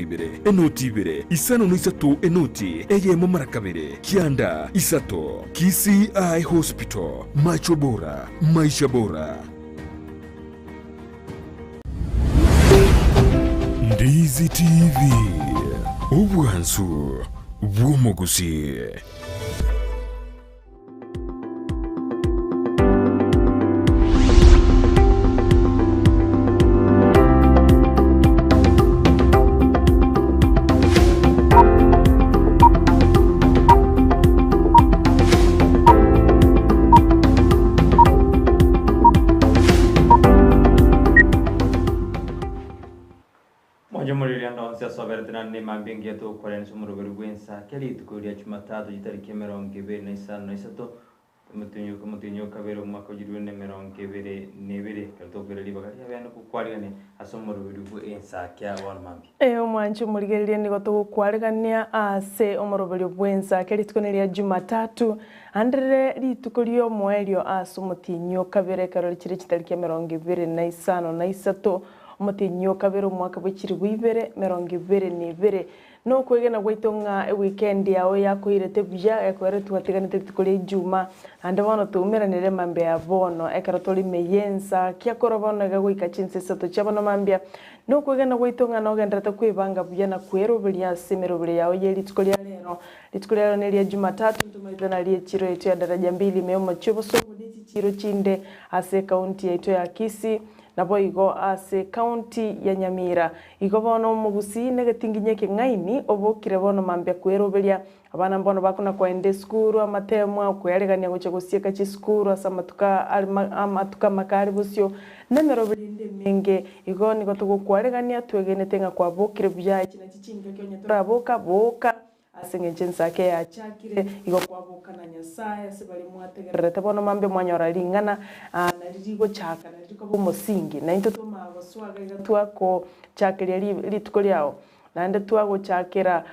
ibere enoti ibere isano no isatu enoti eyemo marakabere kianda isato Kisi Eye Hospital macho bora maisha bora. Ndizi TV ubwansu bw'omuguzi. Ni mambingi yetu kwa leni sumuru berugwensa keli tukuri ya Jumatatu itariki 25 mutinyoka bero mwaka ujirwene 22 kaltokere libagari abana kukwaligane asomuru berugu Ensakia wana mambi omwanju muligereria ni goto kukwaligania ase omorobero bwensa keli tukoneri ya Jumatatu andere litukolio moelio aso mutinyoka bere karoli chiri chitariki 25 mutinyoka bero mwaka bwikiri bwibere 22 no kwegena gwitonga weekend yawe yakoirete buya ekwere twatiganite tukole Juma ande bono tumiranire mambe ya bono ekarotoli meyensa kyakoro bono gagwika chinse sato chabona mambia no kwegena gwitonga no gendata kwibanga buya na kwero bulia simero bulia yawe yeli tukolia lero nelia Jumatatu tumaitana lie chiro yetu ya daraja 2 meomo chobo so muditi chiro chinde ase county yetu ya Kisii nabo igo ase county ya Nyamira igo bono mugusi negatinginye kengaini obokire bono mambya kweroberia abana mbono bakuna kwende skuru amatemwa kweyaregania goche gosieka chi skuru asa matuka makari busyo nemerobelinde menge igo ni gotugo kwaregania twegenete nga kwa bokire bya ikina chichinga kyonya turaboka boka asenge Ensakia ya chakire igo kwaboka na Nyasaye sebali mwategerete bono mambe mwanyora lingana na ririgo chaka na ririgo bomusingi na into tuma baswaga twako chakire litukolyao nande twago chakira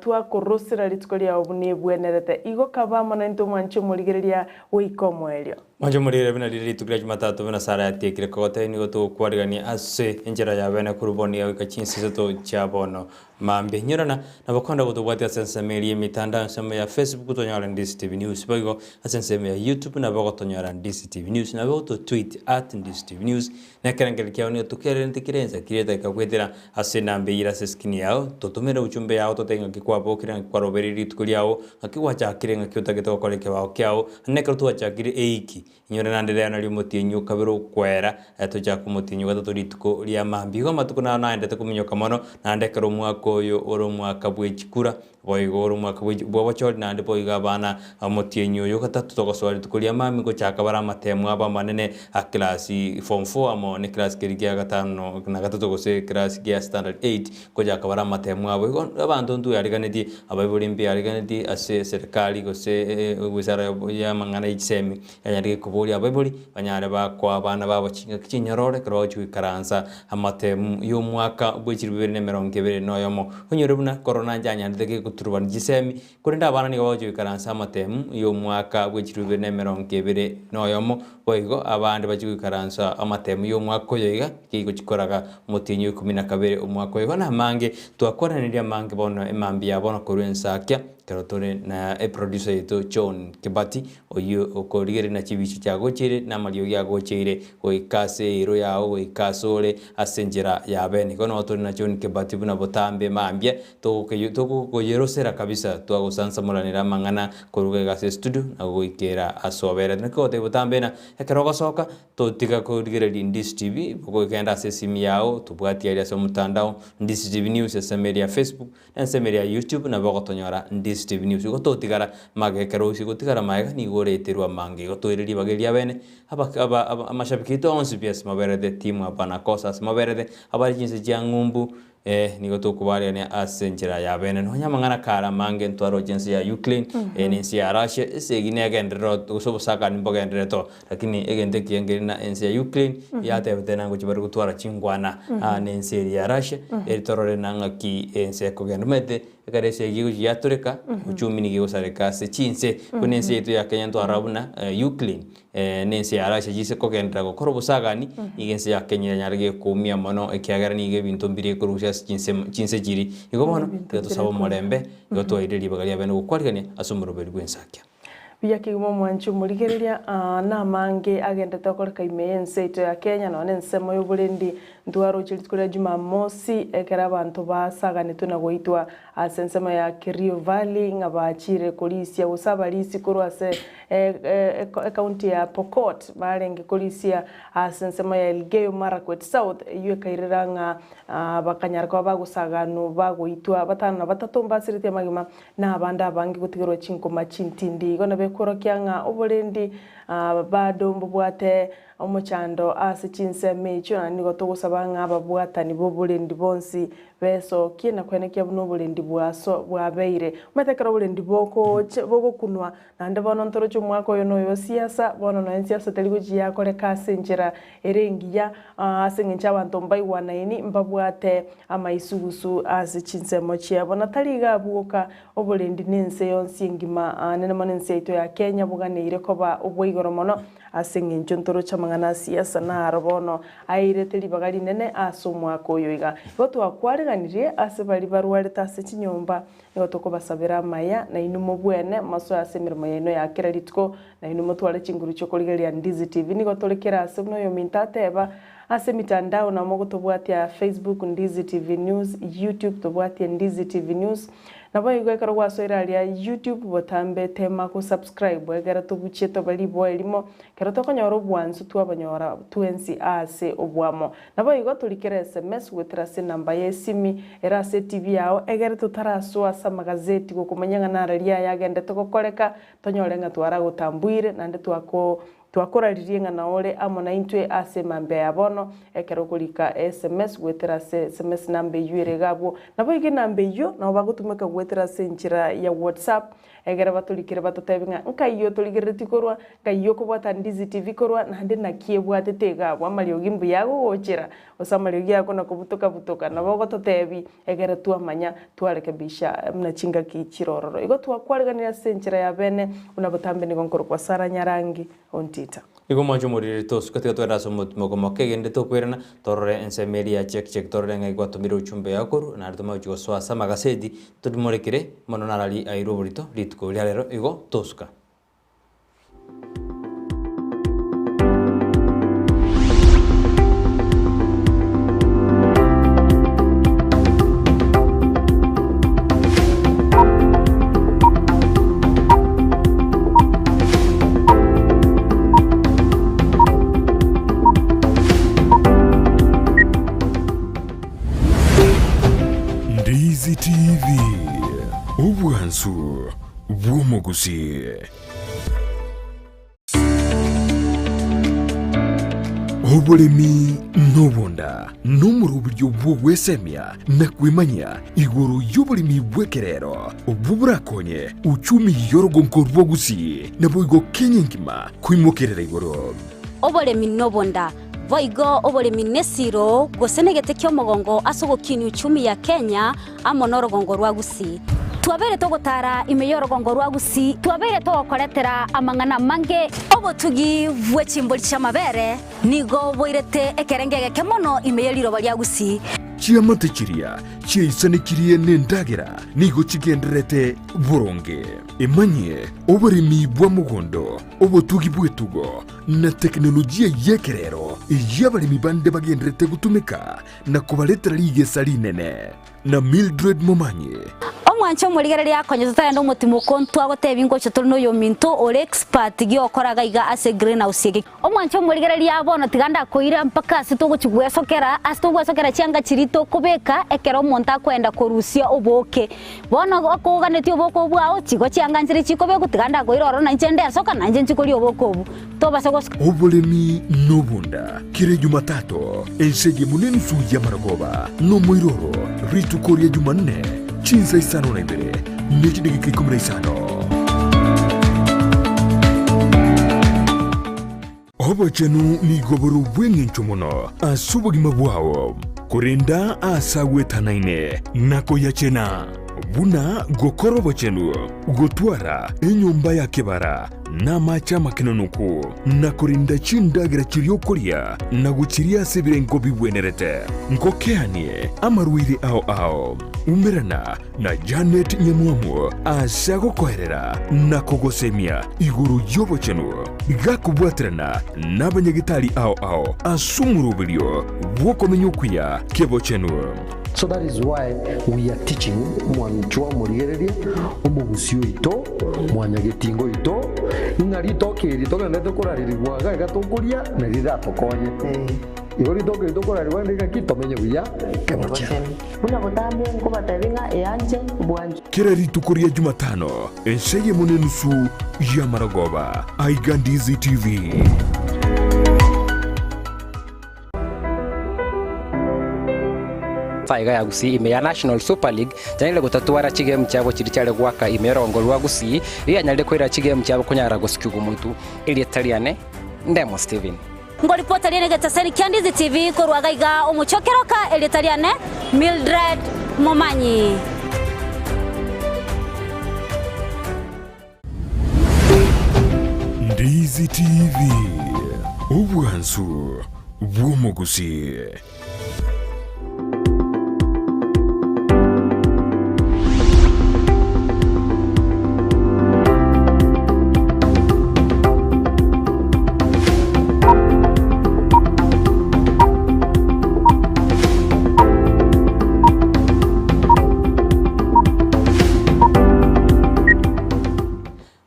twakorosera litukolyao bunebwenerete igo kabamo na into mwancho muligereria wikomwelio Manje murire bina riri tukira Jumatatu bina sara yatekire kote ni goto kwarigani ase enjera ya bena kuruboni ya kachinsi to chabono mambe nyurana nabakonda goto bwati sensemeri mitanda nsema ya Facebook tonyara Ndizi TV News bago asensema ya YouTube na bago tonyara Ndizi TV News na bago tweet @Ndizi TV News na kerengel kiaoni tukere ntikirenza kireta kakwetera ase nambe ira seskini yao totumera uchumbe yao totenga kikwabo kira kwaroberi tukuliao akiwacha kirenga kyotageta koleke wao kyao nekertu acha kire eiki nyore nandere na limutinyu kabiro kwera etoja kumutinyu gatatu rituko ria mambigo matuko na naende tukuminyoka mono nandekero mwaka oyo oro mwaka bwechikura boigo oro mwaka bwachori nande boiga bana amutinyu yo gatatu togoswari tukulia mami go chaka bara matemu aba manene a class form 4 amo ne class kirigia gatano na gatatu gose class gia standard 8 go chaka bara matemu abo abantu ndu yariganeti abayibolimbi yariganeti ase serikali gose wizara ya mangana ichisemi yanyarike kubuli abaibuli banyare bakwa abana babo kinyarore kroju karanza amatemu yo mwaka bwechiri 2020 noyomo hunyorebuna corona janyandike kuturban jisemi kurinda abana ni bawoju karanza amatemu yo mwaka bwechiri 2020 noyomo boigo abandi bajugu karanza amatemu yo mwaka yoiga kigo chikoraga mutinyu 12 umwaka yoiga na mange twakoraniria mange bono emambi abono kuru Ensakia karotore na producer yetu John Kibati oyo okorigere na chibichi cha gochire na mario ya gochire oikase iro yao oikasore asenjera ya bene kono otori na John Kibati buna botambe mambye to koyerosera kabisa to agosansa moranira mangana koruge gase studio na goikera asobera nko te botambe na ekeroga soka to tiga korigere Ndizi TV boko kenda sesimi yao tubwati ya so mtandao Ndizi TV News ya Facebook na semeria YouTube na boko tonyora Ndizi TV News goto tigara magekero usi gotigara maega ni goreterwa mange goto iriri bageria bene aba amashabiki to onsi pies maberede timu apana cosas maberede abari jinse jangumbu ni goto kubari ne asenjera ya bene no nyamangana kara mange ntwaro jinse ya Ukraine ni ya Russia segine agendro usobo saka ni bogendre to lakini egende kiengeri na ensi ya Ukraine ya tebetena ngochibaru gutwara chingwana nensi ya Russia eritorore nanga ki ensi ko gendmete ekarese gigo yatureka uchumi ni gigo sareka se chinse kunense yetu ya Kenya to arabuna Euclid nense arashe jise kokendra go korobusagani igense ya Kenya nyarage kumia mono ekiagara ni ge bintu mbire kurusha chinse jiri igo mono to sabo morembe igo to iriri bagali abene gukwarigania asumuro berwe Ensakia biya kigimo mwanchu murigereria na mange agenda tokoreka imense ito ya Kenya no nensemo y'oburendi ndwaro chirikure Jumamosi ekera abantu basagane tuna goitwa asensema ya Kerio Valley ngabachire kolisia usabalisi kurwase county ya Pokot barenge kolisia asensema ya Elgeyo Marakwet South yue kairanga bakanyarwa bagusagano bagoitwa batana batatomba sirite magima na abanda bangi gutigirwa chinko machintindi gona bekorokyanga oburendi badombo bwate omuchando asichinse mecho na nigo tugusabanga ababwatani boburendi bonsi beso kina kwenekia buno burendi bwaso bwabeire matekera burendi boko kunwa nande bono ntoro cyumwako yo no siasa bono no siasa teliguji yakore kasenjera erengiya asengencha abantu mbai wanaini mbabwate amaisugusu asichinse mochia bona taliga buoka oburendi nense yonsi ngima nene manense ito ya Kenya buganire koba ubwigoro mono asengencho ntoro chamangana siasa na arabono aireteli bagali nene asomwako yoiga goto akwariganirie asebali barware tase chinyomba goto ko basabira maya na inumo bwene maso asemirimo yeno ya kreditko na inumo twale chinguru cyo koligeria Ndizi TV ni goto lekera asebno yo mintateba ase mitandao na mogo tobwatia Facebook Ndizi TV News, YouTube tobwatia Ndizi TV News nabo igwekara gwasoira ya YouTube botambe tema ko subscribe egera tubuchie to bali boelimo kero to konyoro bwanzu tu abanyora tuensi ase obwamo nabo igo tulikere SMS wetrase namba yesimi erase TV yao egera tutaraso asa magazeti go kumanyanga nararia yagende to kokoreka tonyorenga twara gutambuire nande twakora riringa na ole amona intwe ase mambe yabono ekero kulika SMS wetrase SMS nambe yuere gabo nabo igi nambe yo na bagutumeka wetrase nchira ya WhatsApp egera batulikire batotebinga nkayo tuligire tikorwa kayo kubata Ndizi TV korwa nande nakiebwa tetega bwamali gimbu yago ochira osamali yako na kubutoka nabo gototebi egera tuamanya twarekebisha mnachinga kichirororo igo twakwarganira senchira ya bene unabotambe ni gonkoro kwa Sara Nyarangi Ontita igo mwanjo muri tos katika twara so mogomo kegende to kwerana torre ensemeria check torre ngai gwatumira uchumbe yakuru na artuma ujo swasa magasedi tudimorekire mononarali airo burito litko lero igo toska Ndizi TV ubwansu bw'umuguzi oburemi n'obunda n'omuri uburyo bw'ogwesemya nakwimanya iguru y'oburimi bw'ekerero obwo burakonye uchumi yorogonko rw'ogusi nabo igo Kenya ngima kwimokerera iguru oburemi n'obunda voigo oburemi nesiro gosenegete kyomogongo asogokini uchumi ya Kenya amonorogongo rwagusi twabere togotara imeyorogongo rwagusi twabere togokoretera amangana mange obotugi bwechimboli chamabere nigo boirete ekerengege kemono imeyeliro balyagusi chiamate chiria chiaisanekirie nendagera nigo chigenderete boronge emanye oburimi bwa mugondo obotugi bwetugo na teknolojia yekerero y'abalimi bande bagenderete gutumika na kubaletera ligesa linene na Mildred Momanye omwancho murigereria akonye tutayenda umutimo kontu agoteba ingocho turi no yominto ore expert giokoraga iga ase greenhouse yege omwancho murigereria abono tiganda koira mpaka asitogwesokera chianga chirito kubeka ekero monta kwenda korusia oboke bono akoganeti oboko bwao chigo chianga nchiri chikobe gutiganda koiroro na nchende soka na nje nchikori oboko obu toba sego obolemi nobunda kire Jumatatu ensege muneni suya maragoba no moiroro ritu koria Jumanne chinsa isano na imbere nechidegeka 15 obachenu ni goboro bwengencho muno asubugima bwao kurinda asagwetanaine nako yachena buna gokorobo chenu gotwara enyumba ya kibara na macha makinonuku na kurinda chindagira chirio kuria na guchiria sibirengo bibwenerete ngokeanie amaruire ao umirana na Janet Nyamuamu asa gukoherera na kugosemia iguru yobo chenu gakubwatrana na banyagitari ao asumurubilio wokomenyukuya kebo chenu. So that is why we are teaching mwanchwa murigereria omugusio ito mwanyagetingo ito ingari tokiri tokende kuraririwaga gatokuria na riratokonye igori tokiri tokurariwa ndika kitomenye buya kemocha buna butambye ngo bataringa eyanje bwanje kirari tukuria Jumatano enseye munenusu ya Maragoba aiga Ndizi TV. Faiga ya Gusii ime ya National Super League janile gutatwara chigame cyabo kiricyale gwaka imerongo rwa Gusii iya nyalde kwira chigame cyabo kunyara gusikiga umuntu ili Italiane Ndemo Steven ngo ripota liene getaseni kya Ndizi TV ko rwagaiga umuchokeroka ili Italiane Mildred Momanyi. Ndizi TV ubwansu bw'umugusi.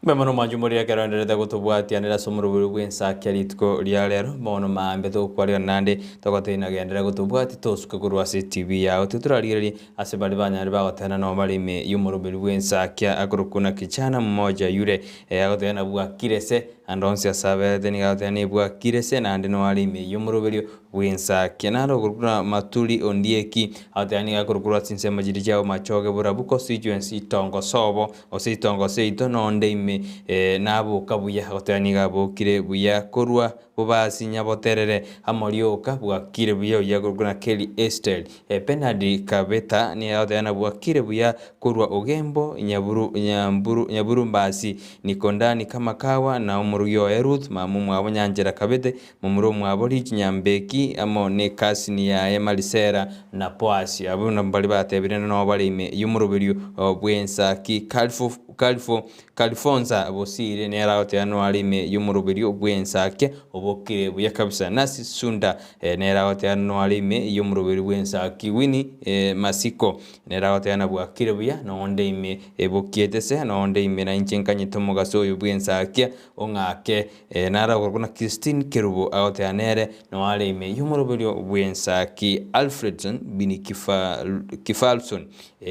Memano majumuri ya kerondere gutubwatia nira somuruburu bw'Ensakia ritko ria lero mono maambe tukwaria nande togotina gendera gutubwati tosuke kurwa TV yao tuturariri asebali banyari bagotena no balime yumuruburu bw'Ensakia akurukuna kichana mmoja yure agotena bwa kirese andonsi asabe deni gotena bwa kirese nande no alime yumuruburu bw'Ensakia naro kurukuna matuli ondieki atani akurukura sinsema jiri jao machoge burabuko constituency tongo sobo ositongo seito nonde ime nabo kabuya gotani gabo kire buya korwa bubasi nyaboterere amorioka bwakire buya yaguruguna Kelly Estelle penadi kabeta ni yadana bwakire buya korwa ogembo nyaburu mbasi nikondani kama kawa na umuruyo Ruth mamumu abonyanjera kabete mumuro mwabori nyambeki amone kasini ya Emalisera na Poasi abuna mbali batebirena no balime yumurubiryo bw'Ensakia Califonza bosire nera otano alime yumurubiryo bw'Ensakia obokire buya kabisa nasi sunda nera otano alime yumurubiryo bw'Ensakia wini masiko nera otano bwakire buya no onde imeebokietese no onde ime na inchenkanye tomogaso bw'Ensakia ongake nara gorgona Christine Kerubo aoteanere no alime yumurubiryo bw'Ensakia Alfredson bini Kifalson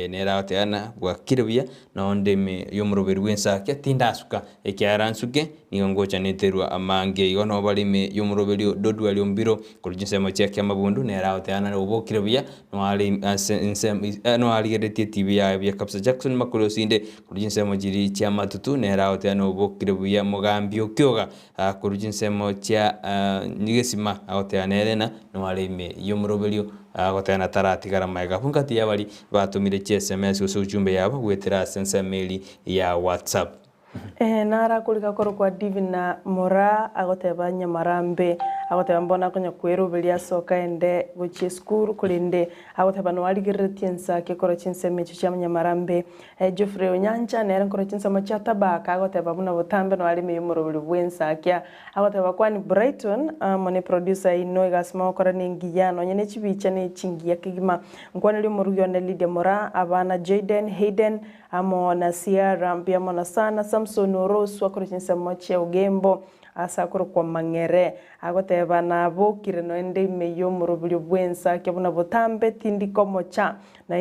nera otana bwakire buya no onde ime yumurubiryo bw'Ensakia tindasuka ekiaransuke niongocha neterwa amange igono balime yumurubiryo dodwa lyombiro kurujinsemo cyake amabundu nera otana obokire buya no ali no ali geretie TV ya kapsa Jackson makulosinde kurujinsemo jiri cya matutu nera otana obokire buya mugambyo kyoga kurujinsemo cya nigesima otana elena no alime yumurubiryo agotena taratigara maiga punkati yabali batumire SMS usujumbe yabo gwetera sensa mail ya WhatsApp nara kulika koro kwa Divina Mora agoteba Nyamarambe agoteba mbona konya kwerubilia soka ende guchi school kulinde agoteba no aligireti Ensakia koro chinseme chicha Nyamarambe Geoffrey Onyanja nera koro chinsema cha tabaka agoteba muna butambe no alime yumurubili bw'Ensakia agoteba kwani Brighton mone producer ino igasma kora ningiyano nyene chibicha ne chingiya kigima ngwana lyo murugyo na Lydia Mora abana Jaden Hayden amo na Sierra mpia mona sana Samson Rose wakorichinsa moche ugembo asa kuro kwa mangere agoteba na bokire no ende meyo murubulyo bw'Ensakia buna butambe tindiko mocha na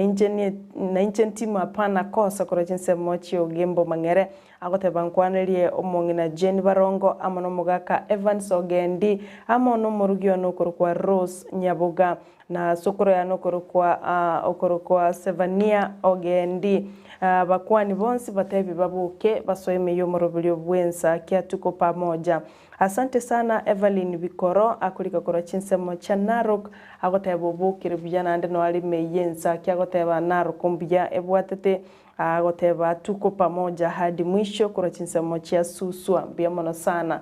injentimu apana kosa korichinsa moche ugembo mangere agoteba nkwanelie omongina Jane Barongo amono mugaka Evans Ogendi amono murugyo no kuro kwa Rose Nyabuga na sokoro ya no kuro kwa Sevania Ogendi bakwani bonsi batebi babuke basoeme yomurubulyo bw'Ensakia tuko pamoja Asante sana Evelyn Bikoro akulika kora chinsemo cha Narok agoteba bukire bujana ande no ali meyenza kya agoteba Narok mbya ebwatete agoteba tuko pamoja hadi mwisho kora chinsemo cha suswa mbya mono sana.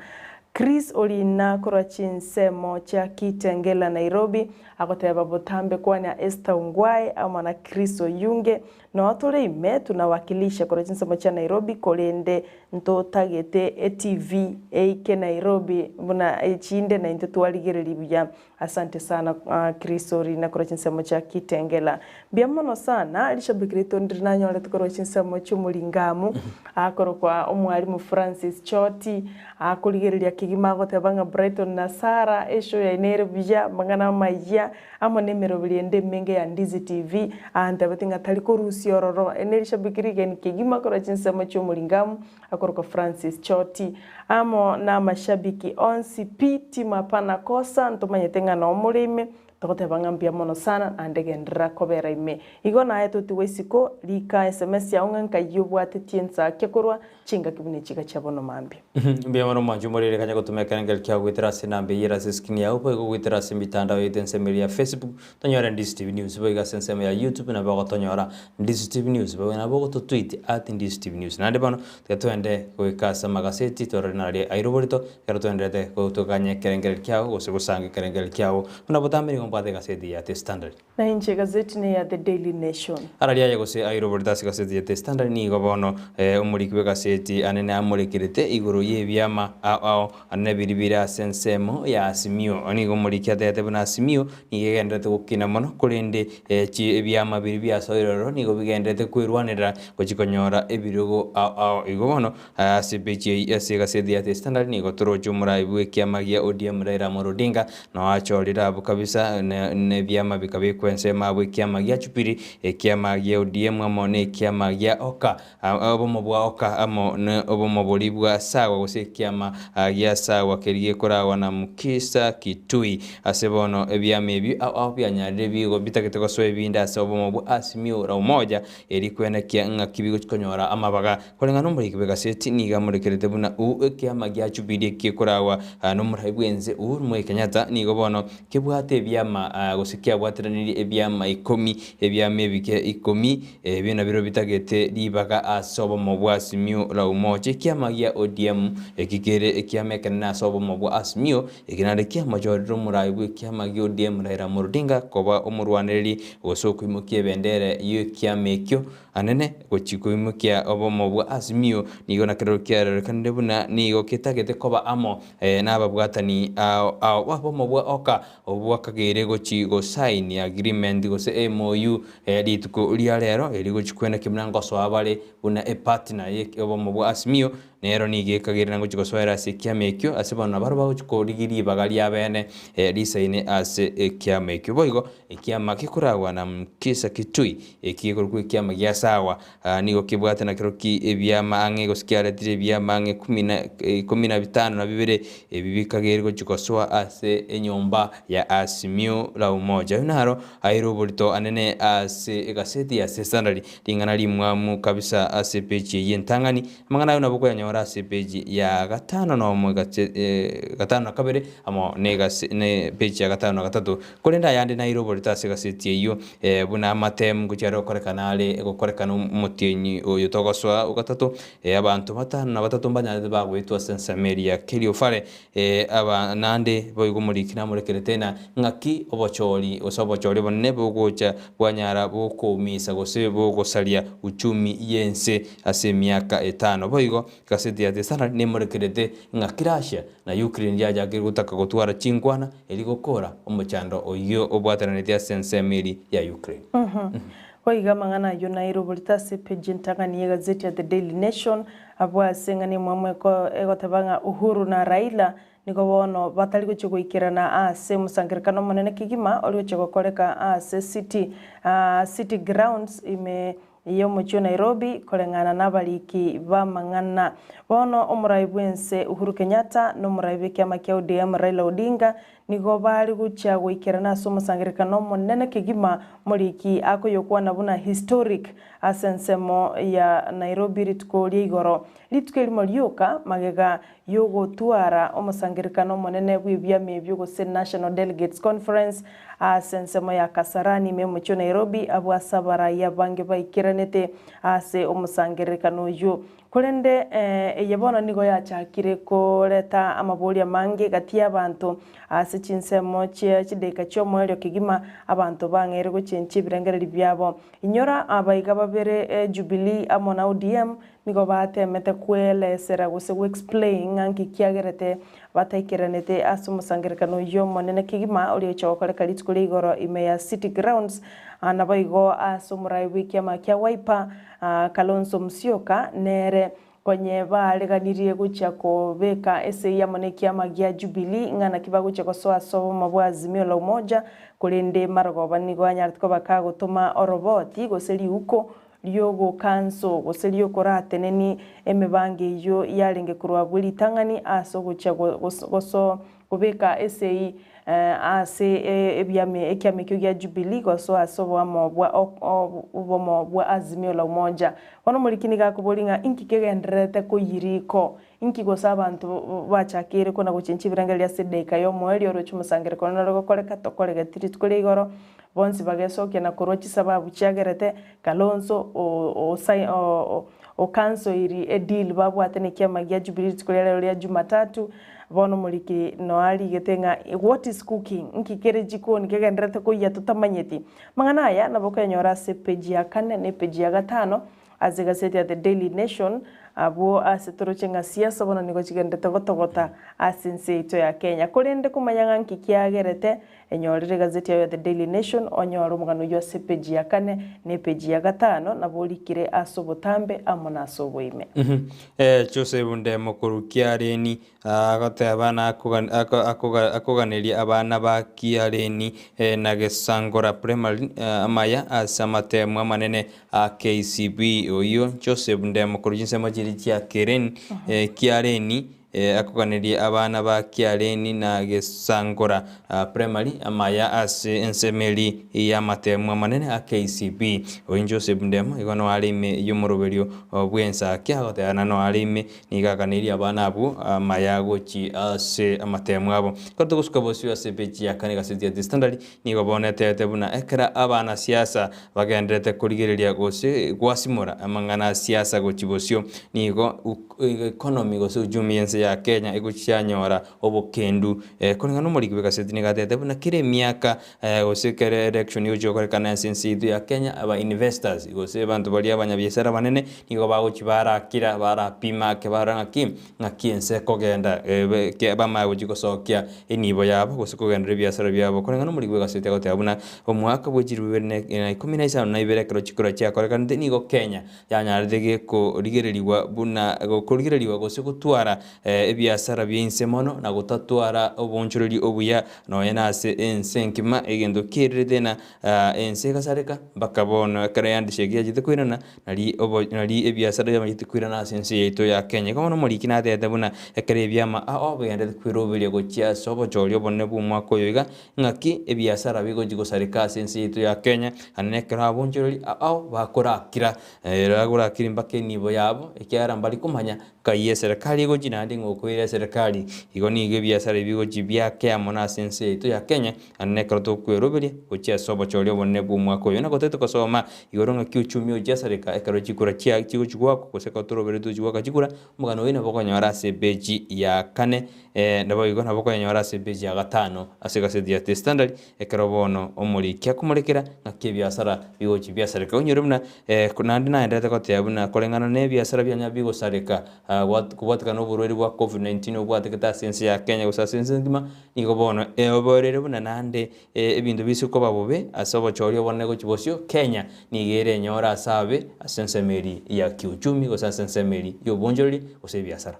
Chris Olina kora chinsemo cha Kitengela Nairobi agoteba botambe kwani Esther Ungwai ama na Chris Oyunge no atore ime tunawakilisha kora chinsemo cha Nairobi kolende nto tagete TV eike Nairobi buna echinde na into twaligereri bya. Asante sana Chris Olina kora chinsemo cha Kitengela bya mono sana alishabikirito ndinanyo le kora chinsemo cy'umulingamu akoro kwa omwalimu Francis Choti akuligereria kigima gotebanga Brighton na Sara esho ya inere bya mangana maya amo nemero biliende menge ya Ndizi TV anda batinga taliko rusiororo eneri shabikirige ni kigima kora chinsemo cy'umulingamu akoro kwa Francis Choti amo na mashabiki onsi piti mapana kosa ntomanyetenga na omulime tokotebanga mbia mono sana andegendra kobera ime igo na eto tiwesiko lika SMS ya unganka yobwate tienza kekorwa chinga kibune chiga chabono mambi mbia mono manju morere kanya gotumeka ngel kya gwitira sinambe yira skin ya upo go gwitira simitandao yitensemeli ya Facebook tonyora Ndizi TV News boiga sensema ya YouTube na bago tonyora Ndizi TV News boiga na bago to tweet @Ndizi TV News nande bano twende kwikasa magaseti torenari airoborito kero twendete kutokanye kerengel kyao gosigusange kerengel kyao na botameri ngombate gaseti ya The Standard na inche gazeti ne ya The Daily Nation araria yagose airoborita gaseti ya The Standard ni gobono umurikwe gaseti anene amurikirite iguru yebyama ao anabiribira sensemo ya Asimio ani gomurikia tete buna Asimio ni gegendete gukina mono kurinde chi ebyama biribya soiroro ni gobigendete kwirwanira gukikonyora ebirugo ao igobono asibechi gaseti ya The Standard ni gotoro jumura ibwe kiamagia ODM Raila Odinga no achorira abu kabisa ne byama bikabikwense bwe kiamagia chupiri kiamagia ODM amone kiamagia oka obomo bwa oka amo ne obomo bolibwa sawa gose kiama ya sawa keriye korawa na Mukisa Kitui asebono ebyama ebi au byanyarire bigo bitakete ko soe binda obomo bwa Asimio ra umoja eri kwena kia nga kibigo konyora amabaga kolenga no muri kibega seti ni gamurekerete buna kiamagia chupiri kikorawa no murhaibwenze mwe Kenyatta ni gobono kibwate byama gosikia bwateraniri ebyama 10 ebyama ebike 10 bina biro bitagete libaga asobo mo bwa Asimio la umoja kiamagia ODM ekigere ekiameka na asobo mo bwa Asimio ekinande kiamajoriro muraibu kiamagia ODM Raila Odinga koba omurwaneri gosoko imukie bendere yo kiamekyo anene gochiko imukia obo mo bwa Asimio nigo na kero kiarere kande buna nigo kitagete koba amo nababwatani abo mo bwa oka obwa kagere gochi go sign agreement go se MOU lituko liarero eligo chikwena kimnango so abale buna partner ye obo mo bwa Asimio nero nige kagere nango chiko soera se kiamekyo asibona barba chiko ligiri bagali abene lisaine ase kiamekyo boigo kiama kikuragwa na Mukisa Kitui kikorku kiama gya sawa nigo kibwate na kiroki ebyama ange gosikiara dire byama ange 15 na bibere bibikagere go chiko soa ase enyomba ya Asimio la umoja naro airoborito anene ase gaseti ya Standard lingana limwamu kabisa ase peji yentangani mangana yo naboko yanyora ase peji ya gatano no mo gatano kabere amo ne peji ya gatano gatatu kolenda yande na airoborito ase gaseti iyo buna matem gucharo korekanale gokorekana umutinyi oyo togoswa gatatu abantu batano na batatu mbanyade bagwitwa sensameri ya Keliofare aba nande boigo murikina murekeretena ngaki obochori osobochori bonne bogocha bwanyara bokumisa gose bogosalia uchumi yense ase miaka 5 boigo gaseti ya The Standard ne murekerete ngakirasha na Ukraine yaja gutaka gutwara chingwana eligokora omuchando oyo obwatanete ya sensemeri ya Ukraine Oiga mangana yo Nairobi se page ntangani ya gazeti ya The Daily Nation abwa sengani mwamweko egotabanga Uhuru na Raila niko bono batali gochego ikirana ase musangirikano monene kigima oli gochego koleka ase city grounds iyo mucho Nairobi kolengana n'abaliki bamang'ana bono omurai bwense Uhuru Kenyatta n'omurai b'ekiama kia ODM Raila Odinga nigo bari gucha gwikirana ase omosangerekano omonene kegima moriki akoyokwana buna historic ase ensemo ya Nairobi rituko ria igoro rituko erimo rioka magega yogotwara omosangerekano omonene bw'ebiama ebio gose National Delegates Conference ase ensemo ya Kasarani me mucho Nairobi abo asabaraya bange baikiranete ase omosangerekano oyo kurende eyebono nigo yachakire koleta amaboria mange gati y'abantu ase chinsemo chideka chomwerio kigima abantu bangere gochenchi birengereri byabo inyora abaiga babere Jubilee amona ODM nigo batemete kwelesera gose explain nganki kiagerete bataikiranete ase omosangerekano yo monene kigima ori chokoreka rituko igoro ime ya City Grounds anabaigo ase omurai w'ikiama kia Wiper Kalonzo Musyoka nere konye baleganirie gucha kobeka ese yamone kiama gia Jubilee ngana kibagucha kosoa sobo mabwa Azimio la Umoja kulende maragoba nigo anyartiko bakagotuma oroboti goseri uko ryogo kanso goseri okorate neni emebange yo yarenge kurwa buri tangani aso gucha goso kubeka ese ase ebyame ekiame kyo Jubilee goso asobo amobwa Azimio la Umoja wano mulikini gakubolinga inki kegenderete kuyiriko inki gosa abantu bachakire kona guchenchi birangali ya sedeka yo mweli oro chumusangire kona rogo koleka tokoleka tiritukule igoro bonsi bagesoke na korochi sababu chiagerete Kalonzo o kanso iri edil babu atene kiama gia Jubilee tukulele ya Jumatatu bono muliki noali getenga what is cooking nkikere jikoni kegenderete ko yatutamanyeti mangana ya naboko nyora se page ya 4 ne page ya 5 as gazeti ya The Daily Nation abo asetorochenga siasa bono nigo chigendete gotogota asinse ito ya Kenya kolende kumanyanga nkikiagerete enyorire gazeti ya The Daily Nation onyora omugano yo se page ya 4 ne page ya 5 nabolikire asobotambe amona asoboime Joseph Ndemokuru kiareni agate abana akuganiria abana ba kiareni na gesangora primary amaya asamatemwa manene KCB oyo Joseph Ndemokuru jinsemo jiri kia keren kiareni akuganiria abana ba kiareni na gesangora primary amaya ase ensemeli ya matemwa manene KCB oyo Joseph Ndemo igono alime yumuroberio bwensakia agotana no alime nigaganiria abana abo amaya gochi ase amatemwa abo kotugusuka bosio ase peji ya kane gaseti ya standard nigo bonete buna ekra abana siasa bagenderete kurigereria gose gwasimora amangana siasa gochi bosio nigo economy gose ujumiense ya Kenya iguchianyora obokendu kuringa no muri gaseti nigatete buna kire miaka gose kere election yo korekana sense ya Kenya aba investors gose bantu bali abanyabiashara banene nigo bagochibara kira barapima ke barangaki ngakiense kogenda ke bama gujikosokia enibo yabo gose kogenda biashara byabo kuringa no muri gaseti gotabuna omwaka bwejirwe na 15 na ibere kero chikora cha korekana nigo Kenya yanyarege ko rigereriwa buna kurigereriwa gose gutwara ebiasara by'insemono na gutatwara obunchururi obuya no yenase ensenkima egendo kirire na ensekasareka bakabona karayandishe gyaje kwirana nali ebiasara byamite kwirana sense yeto ya Kenya kono muri kinatete buna ekere byama obuyende kwiroberia gochia sobo joryo bonne bumwaka yoiga ngaki ebiasara bigo jigosareka sense yeto ya Kenya anekera abunchururi bakorakira ragurakira mbake nibo yabo ekyara mbali kumanya kaye serikali go jinandi ngokwira serikali igo nige biasara bigo jibya kya mona sense to ya Kenya anekero to kwerobere gochia sobo choryo bonne bumwaka yo nakotete kosoma igoronga kiuchumi ojasereka ekero chikura chia chigo chigwako koseka torobere to chigwaka chikura mugano wina bokonyora se beji ya 4 ndabo igo nabokonyora se beji ya 5 aseka se dia standard ekero bono omuri kya kumurekera ngake biasara bigo jibya serikali onyorumna kunandi na endete kotebuna kolengana ne biasara byanya bigo sareka kubatikana oburweri bwa COVID-19 obwateketa sense ya Kenya gusa sense ndima nigo bono oborere buna nande ebintu bisuko babobe asobo choryo bonne gochibosio Kenya nigere nyora asabe asense meri ya kiuchumi gusa sense meri yo bonjori ose biasara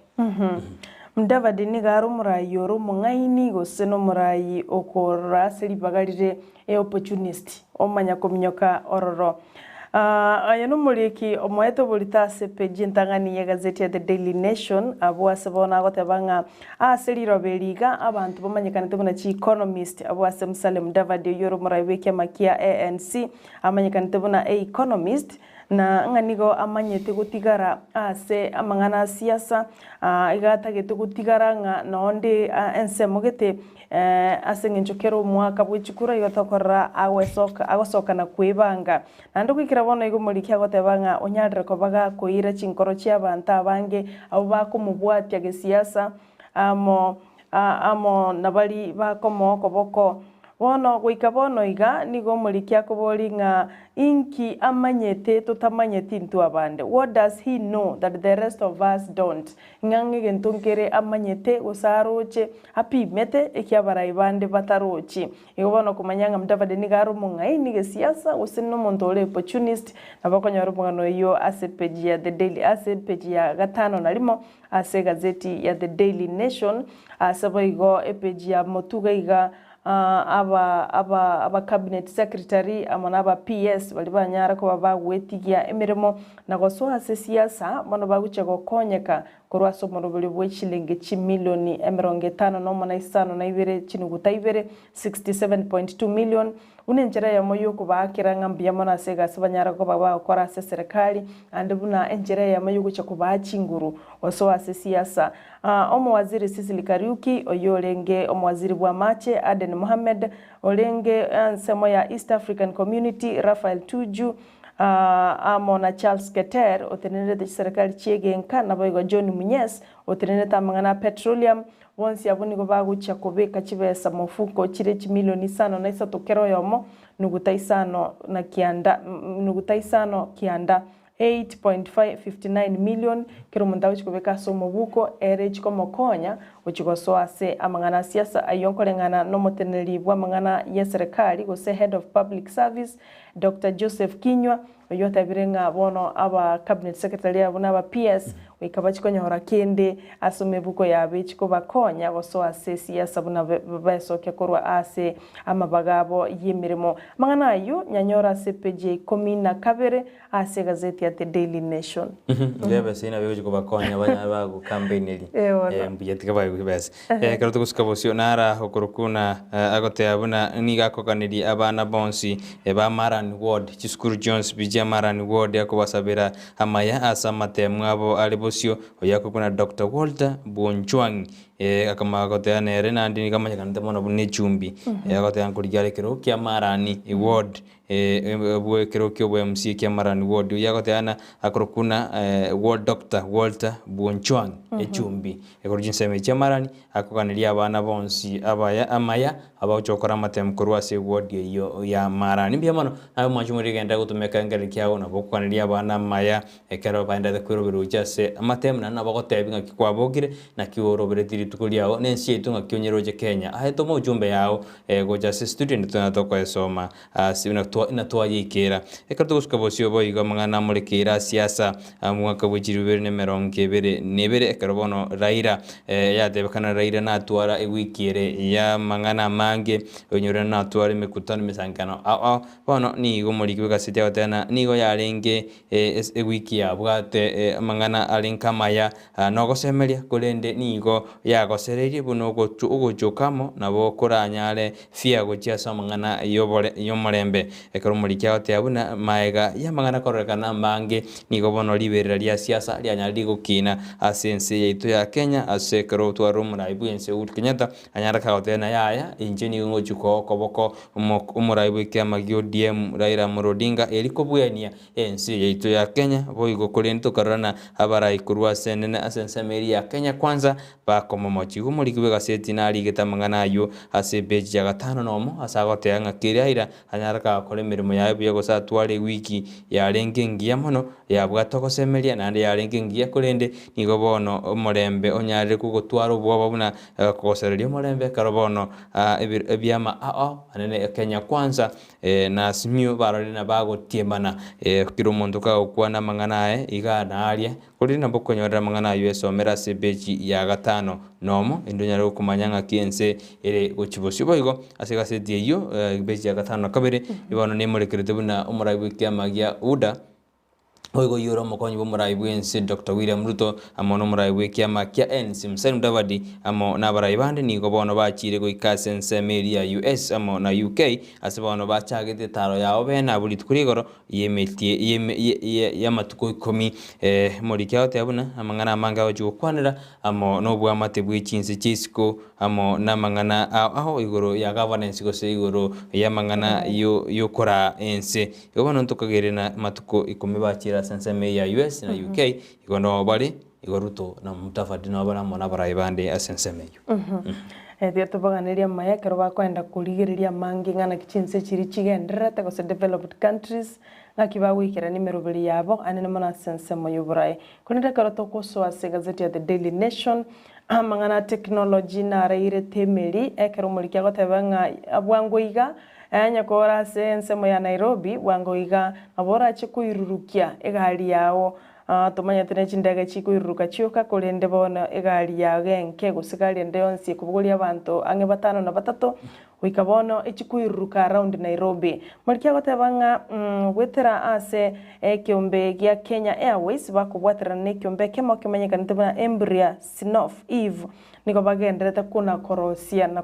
Mdavadi nigaro murayi oro mungaini gose no murayi okora seli bagarire opportunist omanya komnyoka ororo aya numuliki omweto bulitase page ntangani ya gazeti ya The Daily Nation abo asebona gotebanga aseriro beliga abantu bamanyekanite buna chi economist abo asemsale Mudavadi yoro muraiweke makia ANC amanyekanite buna economist na nganigo amanyete gutigara ase amangana siasa igatagete gutigara nga nonde ensemogete ase ngenchokero mwaka bw'ikikura yotokorra agosoka na kwibanga nando kwikira bono igumurikia gotebanga onyadire ko baga koira chinkoro chia banta abange abo bakumubwatia gesiasa amo nabali bakomo koboko bono goika bono iga nigo murikia kobori nga inki amanyete tutamanyete ntu abande. What does he know that the rest of us don't? Ngange gentunkere amanyete usaroche happy mete ekiabara ibande batarochi igo bono kumanyanga Mudavadi nigaru mungai nige siasa usino montole opportunist nabakonya rubungano iyo ase page ya The Daily ase page ya gatano nalimo ase gazeti ya The Daily Nation asabo igo page ya motuga iga aba cabinet secretary amana aba PS bali banyara ko bagwetigia emirimo nagoso ase siasa bono baguche gokonyeka korwa somoro buli bw'ekilingi kimilioni 55 na ibere chinuguta ibere 67.2 million unenjera ya moyo kubakira ngambia mona sega sabanyara ko bakora ase serikali ande buna enjera ya moyo guche kubachinguru oso ase siasa omo waziri Sisili Kariuki oyolenge omo waziri bwa mache Aden Mohamed olenge nsemo ya East African Community Rafael Tuju amona Charles Keter otenere de serikali chiegenka na boygo John Munyes otenere tamangana petroleum wonsi abuni go bagucha kubeka chibesa mufuko chire chimilioni 5 na isa tokero yomo nugutaisano na kianda nugutaisano kianda 8.559 million kiro mundawo chikubeka somo buko ere chikomo konya uchikoso ase amangana siasa ayonkolengana no moteneri bwa amangana ya serikali go se head of public service Dr. Joseph Kinywa oyota birenga bono aba cabinet secretary abona aba PS wikabachikonya horakende asome buko yabe chiko bakonya goso ase siasa buna basoke korwa ase amabagabo yimirimo mangana ayo nyanyora ase page 12 ase gazeti ya The Daily Nation ngebe sina byo chiko bakonya banya go campaign eli mbiyetika bayo bese kero tukusikabosio nara hokorukuna agote abuna niga kokaniri abana bonsi eba Maran Ward Chiskuru Jones bija Maran Ward yakobasabira amaya asamate mwabo alibosio oyako kuna Dr. Walter Bonchwang akama gote nere nandi ni kamanya kanite mono bunne chumbi yagote ankurigale kero kya Marani Ward bwe kero kyo bwe MC kya Marani Ward yagote ana akorokuna Ward Dr. Walter Bonchwang echumbi ekorujinse kya Marani akokaniria abana bonsi abaya amaya abawchokora matem kurwase Ward yo ya Marani byamano ayo mwanjumuri genda gutumeka ngari kyawo nabo kukaniria abana maya ekero baenda de kwirobero cyase amatem na nabagotebinga kikwabogire na kiworobere tukuliao nensi yetu ngakyonyeroje Kenya aheto mo ujumbe yao goja se student tunatoka esoma sina inatwa yikera ekatu guskabosio boyiga mangana murekera siasa mwaka bujirubere nebere ekarbono Raila yatebekana Raila na atwara ewikire ya mangana mange onyora na atwara mikutano misangano bono ni gomuriki gasete yatena nigo yarenge ewiki yabwate mangana alinkamaya no gosemeria kulende nigo yagosererie buno gocukamo nabo koranyare fia gochiasa mangana yomorembe ekoromurikia oteabuna maega ya mangana korekana mange nigo bono liberera ria siasa ria nyari gukina asense yaitu ya Kenya ase kero twarumura ibuense Kenyatta anyara kaotena yaya injeni ngochuko koboko umuraibu kya magio DM Raila Odinga eliko buenia ense yaitu ya Kenya boigo kolento karana abarai kurwa senene asense meri ya Kenya kwanza bakomo mochigo muri kibega seti nari getamangana yo ase page ya 5 nomo asagote anga kiriaira anyaraka kole mirimo yayo byego satware wiki ya rengengia mono ya bwatoko semeria nande ya rengengia kolende nigo bono omorembe onyare kugotwara ubwo buna kosererio morembe karobono ebyama anene Kenya kwanza na simio barore na bago tiemana kiromondo ka okwana mangana igana aria kuri na bokonyorera mangana yo esomera se page ya 5 nomo endo nyare kumanya ng'aki ense ere gochibosio boigo ase gaseti eyo bechi ya gatano kabere ibono nemorekerete buna omorai bw'ekiama gia UDA oigo yoro mokonyi bomorai bwense Dr. William Ruto amo nomorai bw'ekiama kia ANC Musalia Mudavadi amo nabarai bande nigo bono bachire goika ase ensemeri ya US amo na UK ase bono bachagete taro yao bena abulituku rigoro yamatuko 10 morikia ote abuna amang'ana amange gochigokwanera amo nobwamate bw'echinse chisiko amo namang'ana aho igoro ya governance gose igoro yamang'ana yokora ense igo bono ntokagere na matuko 10 bachira senseme ya US na UK igono bari igoruto na Mudavadi no bara mona barai bande asenseme yo thia tubaganiria maya kero bakwenda kurigiriria mangi ng'ana kichinse chiri chigenderete gose developed countries ng'aki bagwikira nimero biri yabo anene mona sensemo y'oburai kunenda kero tokosoa ase gazeti ya The Daily Nation amang'ana technology na raire temeri ekero murikia goteba ng'a bwangoiga nyakora ase ensemo ya Nairobi bwangoiga abora chikuirurukia egari yao tumanya tene chindege chikuiruruka chioka kurende bono egari ya genke gusigari ende yonsi kubuguria abantu ange 5 na 3 wikabono echikuiruruka around Nairobi murikia goteba ng'a gwetera ase ekiombe gia Kenya Airways bakubwatira nekiombe kemo kimenyekanite bana Embraer Sinoff Eve niko bagenderete kuna korosia na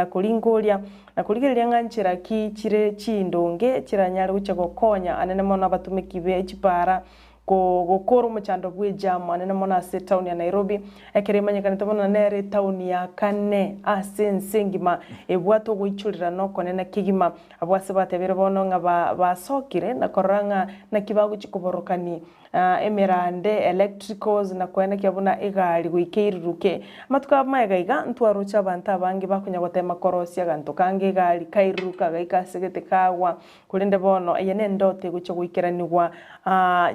kulingoria na kuligeria ng'anchira ki chire chindonge chiranyare gucha gokonya anene mona batumiki be chipara gukora umuchando bw'ijamo anene mona ase town ya Nairobi ekere manyekanite bona nere town ya kane ase nsengima ebwato goichurira no konena kigima abwase batebere bono nga basokire na koranga na kibago chikuborokani emerande electricals na kwena kyabuna egari gwikeiruruke matuka maegaiga ntwarucha abantu abangi bakunya gotema korosia ganto kange egari kairuruka gaika segete kawa kurinde bono yene ndote gucho gwikiraniwa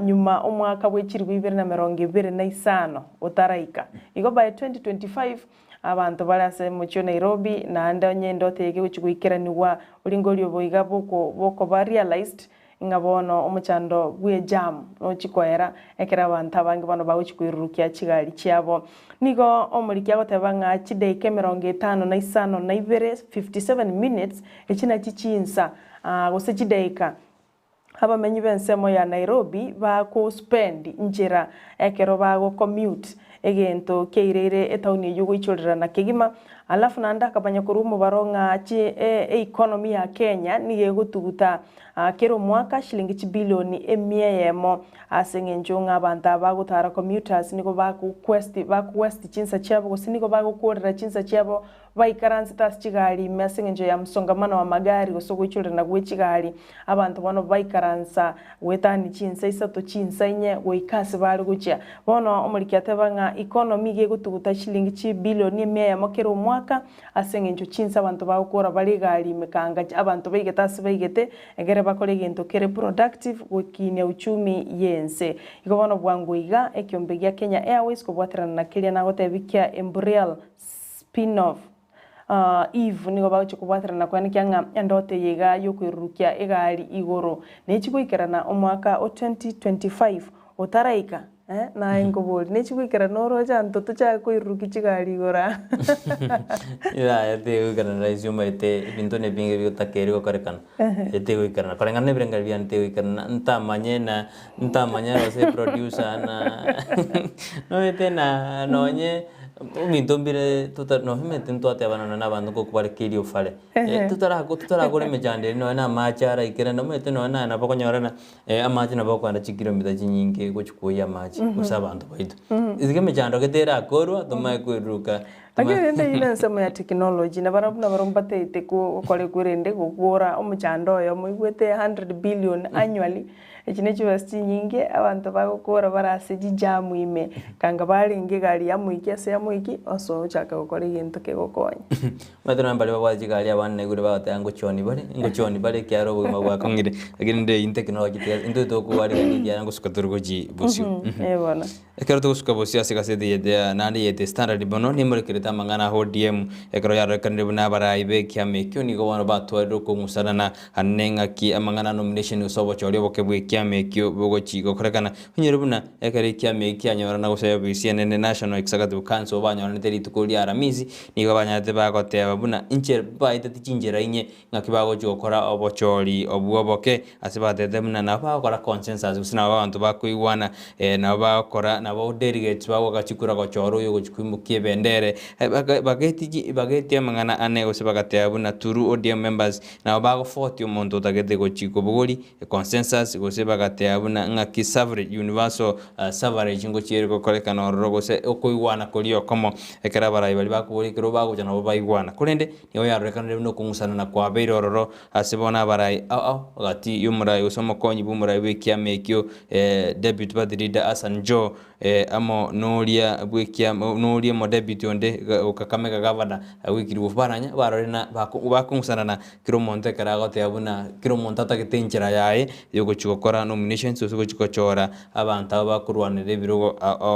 nyuma omwaka bw'ekirwi 2025 utaraika igo by 2025 abantu barase mucho Nairobi na anda nyendo tege guchigwikiraniwa uringolio boiga boko ba realized ngabono omuchando bwe jam no chikoera ekera abantu abangi bano baguchikwirurukia chigari chiabo nigo omurikia goteba ng'a chideike 55 na 57 minutes echina chichinsa gose chideika abamenyi bensemo ya Nairobi bako spend njira ekero bago commute egento keirere etauni yugoichorera na kigima alafu nanda kabanya kurumu baronga chi economy ya Kenya niye gutuguta kero mwaka shilingi chibilioni 100 asengenjonga abantu abagutara commuters niko baku chinsa chabo gosiniko bagukorera chinsa chabo baikaransi tas chigari mesengenjo ya msongamano wa magari gosogoichorera na gwechigari abantu bano baikaransa wetani chinsa isato chinsa inye goikasi bari gucha bono omurikia tebanga economy ge gutuguta shilingi chibilioni 100 kero mwaka asengenjo chinsa abantu bagukora bari gari mekanga abantu baigeta baigete egere bakore gento kere productive gwikinya uchumi yense igobono bwanguiga ekiombe gia Kenya Airways kubwatirana na kiria na gotebikia Embraer spin-off Eve nigo bacho kubwatirana kwani kyanga endote yega yokwirurukia egari igoro nechigwikirana omwaka o 2025 utaraika na ingobol nechigwikira noro janto tucha kwiruruki chigari igora ira ete gwikirana raisuma ete bintu ne binge byotakeri gokorekana ete gwikirana korengana ne birenga bya ete gwikirana ntamanya ose producer na no ete na nonye umintombire no himete ntoate abana na bantu ko kubare kirio fale tutara gore mejande no na machara ikira no mete no na bakonyorana amaji na bakwanda chikilomita chinyinge gochikuya amaji usaba abantu baitu izige mejando getera akorwa toma kwiruka agere inde nsemo ya technology na barombate ite ko kole kurende gukora omuchando yo muigwete 100 billion annually echinecho basti nyinge abantu bagukora barase jijamu ime kanga bari ngegari ya muiki ase ya muiki oso chaka gukora igintu kegokonya matana bali babajigari abana gure bata ngochoni bali kyaro bugima bwakongire agende in technology into to ko bari ngijya ngo sukaturgoji busio bona ekero tugusuka bosiasi gasete yete nandi yete standard bono ni muri kirita mangana ODM ekero ya rekanire buna baraibe kiame kyo ni go bana batwaro ko musarana hanenga ki amangana nomination usobo chori bokebwe kiame kyo bogo chigo korekana hunyere buna ekere kiame kyanyora na gusaya BCNN National Executive Council banyora neteri tukuri aramizi ni go banyate bagoteba buna incher baita tichinjera inye ngakibago chokora obochori obuoboke asibatete buna na bakora consensus usina abantu bakuiwana na bakora nabo delegates bawo gachikura gochoro yo gochikwimukie bendere bageti amangana ane ose bagatea buna turu ODM members na bago 40 omonto tagete gochiko bugori consensus gose bagatea buna ngaki average universal average ngochiere gokolekana orogo se okoiwana kolio komo ekera barayi bali bakuburi kiro bago jana baigwana kurende niyo yarekanire no kungusana na kwa beiro ororo asibona barayi gati yumurayi usomo konyi bumurayi wekiamekyo debut badrida Asan Joe amo noria bwekia noria mo debut onde okakamega gavana wikiri bufaranya barorena bakungusana na kiromonte karagote abuna kiromonta gitenjera yae yogo chukora nominations usugo chukochora abantu abakurwanire birugo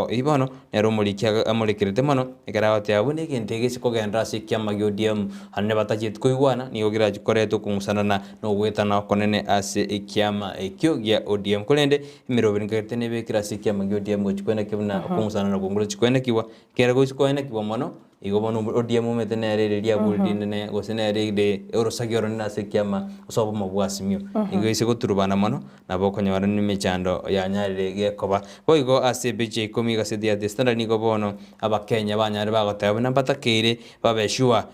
ibono nero mulikia amulikirete mono ekaragote abune kentege sikogenda sikiama ODM hanne batajit kuigwana ni ogira chikoreto kungusana na no gwetana konene ase ikiama ekyo gya ODM kolende imirobinkete nebe kirasikia ODM gochikwena kibuna kungusana na kungula chikwena kiwa kera gochikwena kiwa mono igo bono ODM metene ria buldine ne gosene de eurosagiro na sekiama usobo mabwasimio igo ise goturubana mono na bokonyora ni mechando ya nyarire gekoba boigo ACBJ komiga sedia de standard nigo bono abakenya banyare bagoteba na batakire babeshua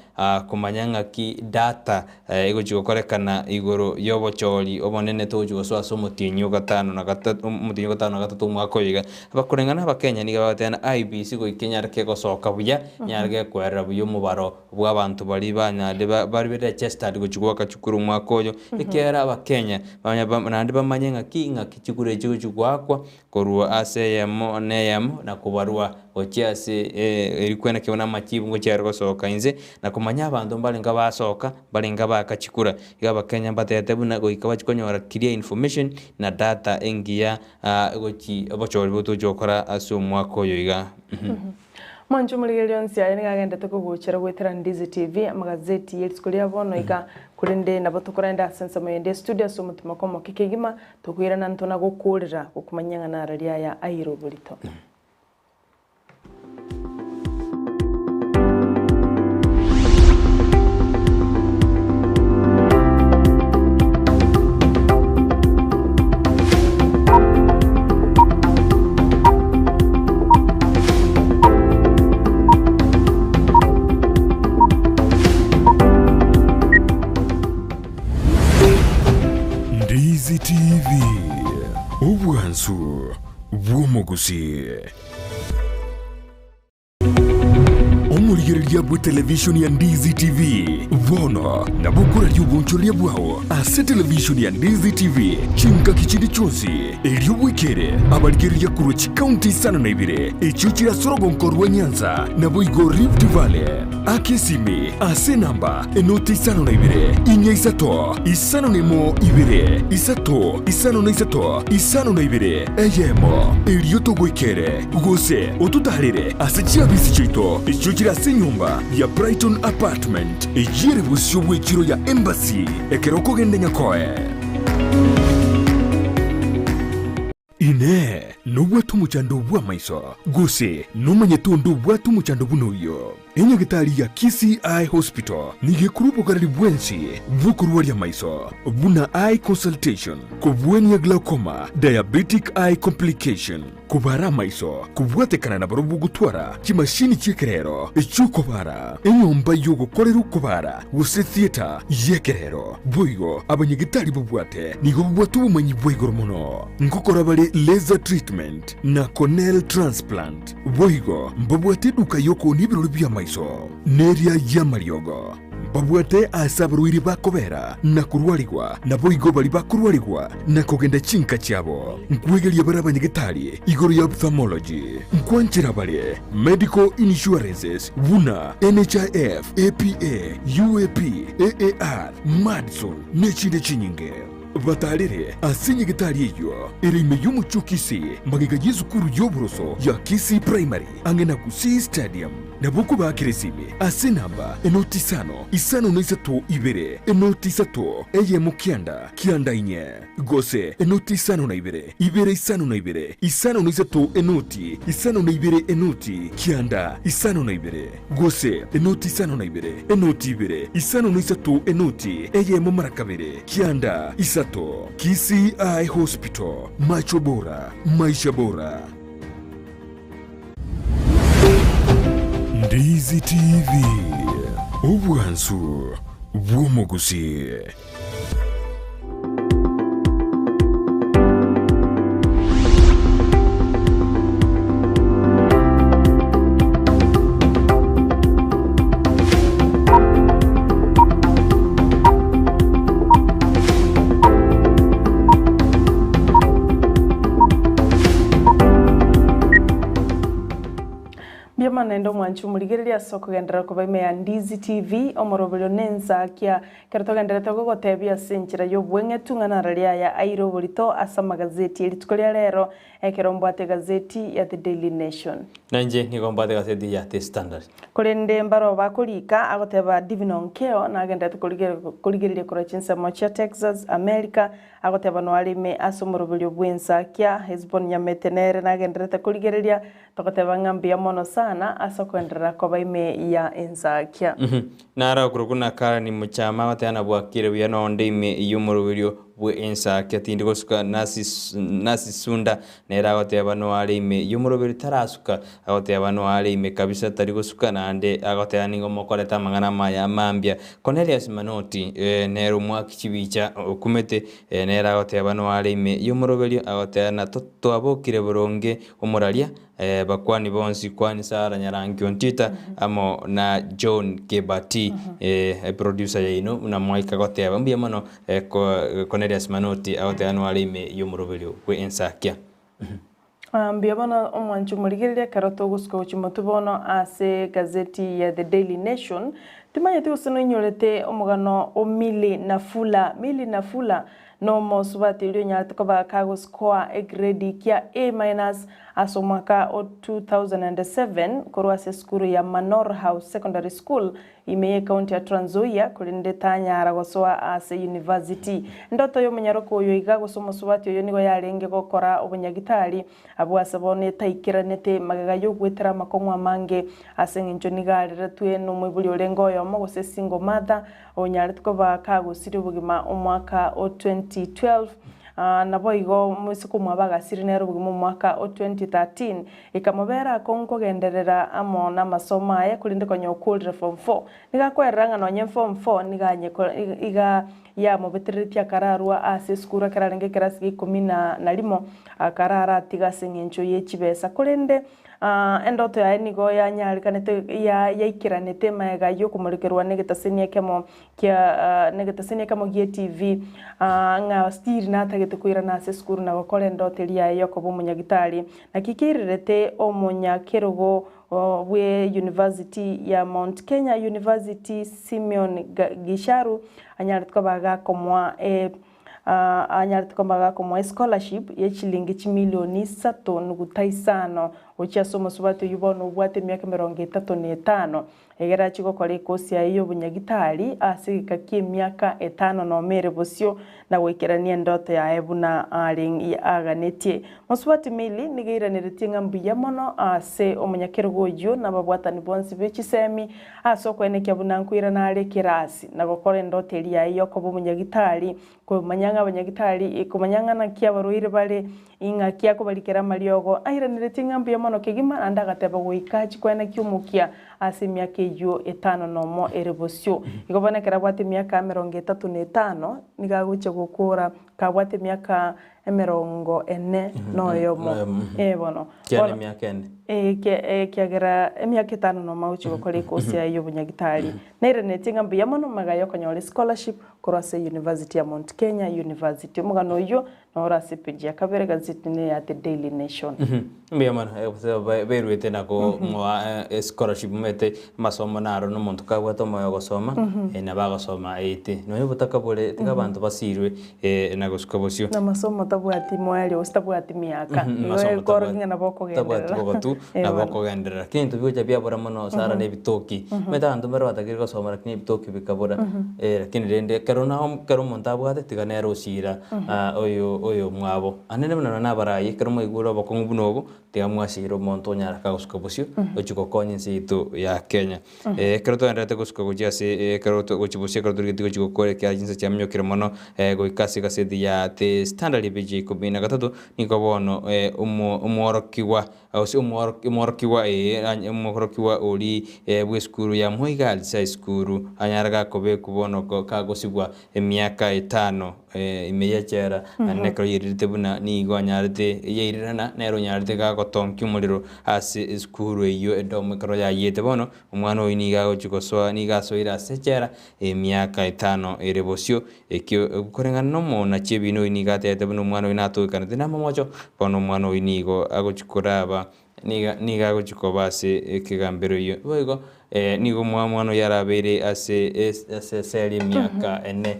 kumanyanga ki data igo chikokorekana igoro yobochori obonene tojugo so asomotinyo gatano na gatatu mutinyo gatano na gatatu mwakoyiga abakurengana abakenya niga batena IBC go ikenya rekego soka buya nyarige kwera buyo mubaro bw'abantu bari banyade bari registered go chigwa kachukuru mwakoyo ekera abakenya nandi bamanyenga kinga kichikure cyo chugwakwa korwa aseyemo neyemo na kubarwa ochiase erikwena kibona machibu ngo cyargo soka inze na kumanya abantu balenga basoka balenga bakachikura igabakenya batete buna go ikabachikonyora clear information na data engia gochi abochori butujokora asu mwakoyo iga Mancho muligelionsi ya ngagenda tukuguchira gwetera Ndizi TV amagazeti yetsukulia bono ika kurinde nabo tukorenda sensa mayende studio so mutima komo kikegima tukwira nantona gukurira gukumanyanga na raria ya airo bulito Ndizi TV Ubwansu Bwomogusi Omurigereria bwa television ya Ndizi TV Vono na bukura ry'ubunchuria bwao ase television ya Ndizi TV chinka kichindi chonsi elio bwikere abarigereria kurochi county sana na ibire echuchira sorogo nkorwa Nyanza na boigo Rift Valley akesimi ase namba enoti sana na ibire inya isato isano nemo ibire isato isano na isato isano na ibire eyemo elio togwikere gose otutarire ase chiabisi chito echuchira ase nyumba ya Brighton apartment ejire busyo bwekiro ya embassy ekeroko gende nyakoe ine nubwatu muchando bwa maiso gose numanyetundu bwatu muchando bunoyo enyagitari ya KCI Hospital nige kurupo karali bwensi bukuruwa ya maiso buna eye consultation kubweni ya glaucoma diabetic eye complication kubara maiso kubwatekana na barubu gutwara kimashini cyekerero ecyukobara enyomba yogo koreru kubara guse theater yekerero boyo abanyagitari bubwate nigo bubwatu bumanyi bwego mono ngokora bali laser treatment na corneal transplant boyo mbabwate duka yoko nibirori bya maiso neria ya mariogo babwate asabruiri bakobera na kurwaligwa na boigo bali bakurwaligwa na kogenda chinka cyabo nkwegeria barabanyegitari igoro ya ophthalmology nkwanchira bale medical insurances buna NHIF APA UAP AAR Madison nechinde chinyinge batarire asinye gitari iyo irime y'umucukisi magiga y'izukuru y'oburoso ya Kisi Primary angena Gusii Stadium nabuku bakiresime asinamba enoti isano n'isatu ibere enoti isatu eye mukianda kianda inye gose enoti isano na ibere isano na ibere isano n'isatu enoti isano na ibere enoti kianda isano na ibere gose enoti isano na ibere enoti ibere isano n'isatu enoti eye mumarakabere kianda isato. Kisi Eye Hospital, macho bora, maisha bora. Ndizi TV, ubwansu bw'omugusi. Nendo mwanchu muligereria soko gendera ko baime ya Ndizi TV omorobero Ensakia keroto gendera to gotebia senchira yo bwenge tungana raria ya airo bolito asa magazeti elitukolia lero ekerombo ate gazeti ya The Daily Nation nanje ni gomba ate gazeti ya The Standard kolende mbaro bakulika agoteba Divino Nkeo na agenda kuligereria kora chinsa mocha Texas America agoteba no alime asomorobero bwensakia Hezbon nyametenere na agenda kuligereria tokoteba ngambia mono sana asokwendera ko baime ya Ensakia nara kurukuna kara ni muchama watana bwakire bya ndime yumurubiryo bwe Ensakia tindi gosuka nasi sunda nera goteba no alime yumurubiri tarasuka agoteba no alime kabisa tari gosuka nande agoteba ningo mokoreta mangana maya mambia Cornelius Manoti nero mwaki chibicha kumete nera goteba no alime yumurubiryo agoteba na toto abokire buronge umuralia bakwani bonsi kwani Sara Nyarangi Ontita amo na John Kebati producer yaino na mwaika goteba mbia mano Cornelius Manoti agoteba alime yumurubiryo we Ensakia mbia bana omwanchu muligereria karoto gusko uchimotubono ase gazeti ya The Daily Nation tumanye tusono inyorete omugano o Mili Nafula no mosubati ilio nyatiko ba kago score grade kia A- asomaka o 2007 korwa se skuru ya Manor House Secondary School imeye county ya Trans Nzoia kulinde tanya gosoa ase university ndoto yo munyaroko yo iga gusoma subati yo nigo yarenge gokora obunyagitari abwasabone taikiranete magaga yo gwetera makongwa mange ase nginjo nigarira tuye no mwibuli orengo yo mo gose single mother onyariko ba kago siri bugima omwaka o 2012 nabo igo musiku mwabaga siri nero bugimo mwaka o 2013 ikamobera konko genderera amo na masoma ya kulinde konyo kulire form 4 nigakweranga no nye form 4 niganye iga ya mobeteritia kararwa ase skura kararenge kerasi 10 na limo akarara tigase ngencho yechibesa kulinde endoto ya nigo ya nyarikanete ya ikiranete maega yo kumurikerwa negetasenia kemo kia negetasenia kemo gie TV nga stiri na tagete kuira na ase skuru na gokole ndoto ya yoko bumunyagitari na kikirirete omunya kerogo we University ya Mount Kenya University Simeon Gisharu anyarituka baga komwa anyarituka baga komwa scholarship ya chilingi chimilioni 3.5 ucha somo subatu yubono bwate myaka 35 egera chiko kole kosi ya iyo bunyagitari asika kie myaka 5 no mere bosio na wekerania ndoto ya ebuna aling aganetie musubati mili nigeira neretinga mbuya mono ase omunyakerogo yo na babwatani bonsi bechisemi asoko enekya bunankwira na ale kirasi na gokore ndoto ya iyo ko bunyagitari ko manyanga abanyagitari kumanyanga na kia baruire bale inga kia ko balikera maliogo ahira neretinga mbuya mono kegima andagateba goikachi kwena kyumukia ase myaka yo 5 nomo erebosio igobana kerabwate myaka 35 nigaguche gukura kabwate myaka emerongo ene noyomo bono kiane miaka ene kiagera emyaka 5 no mauchi gukora ikosi ya bunyagitari nere netinga mbuya mono magayo konyora scholarship korase University ya Mount Kenya University mugano yo nora CPG akabere gazeti ne ya The Daily Nation mbuya mono berwete nako mwa scholarship mete masomo naro no muntu kagwato moyo gosoma na bagosoma ete no yobutaka bole tika bantu basirwe na gusukabosyo na masomo tabwati mwali ostabwati miaka iyo koringa na boko tabwati na boko gendera kintu byo bya bora mono sara ne bitoki meta andu mero batakiri gosoma lakini bitoki bikabora lakini rende kero muntu abwate tika nero usira oyo mwabo anene mena na barayi kero moiguro bokongu bunobo tika mwasiro muntu nyara ka gusukabosyo ochiko konyensi itu ya Kenya kero to ndate gusukabosyo se kero to gochibosyo kero turigiti gochiko kore kya jinsa cha myokero mono goikasi gasedi ya The Standard BJ kubina gatatu niko bono umworokiwa umworokiwa uri bweskuru ya Muigal High School anyaraga kobe kubono kagosibwa emyaka 5 imeyachera anekro yirite buna nigo anyarite yirirana nero nyarite gagotonki umuriro ase school iyo edomo kro ya yete bono umwana oyiniga gochikosoa nigasoira sechera emyaka 5 erebosyo ekyo korengana no mona chebino iniga tete buna umwana oyinato kanate na momocho bono umwana oyinigo agochikoraba niga gochikoba ase ekigambero iyo boigo nigo mwana yarabere ase seri miaka ene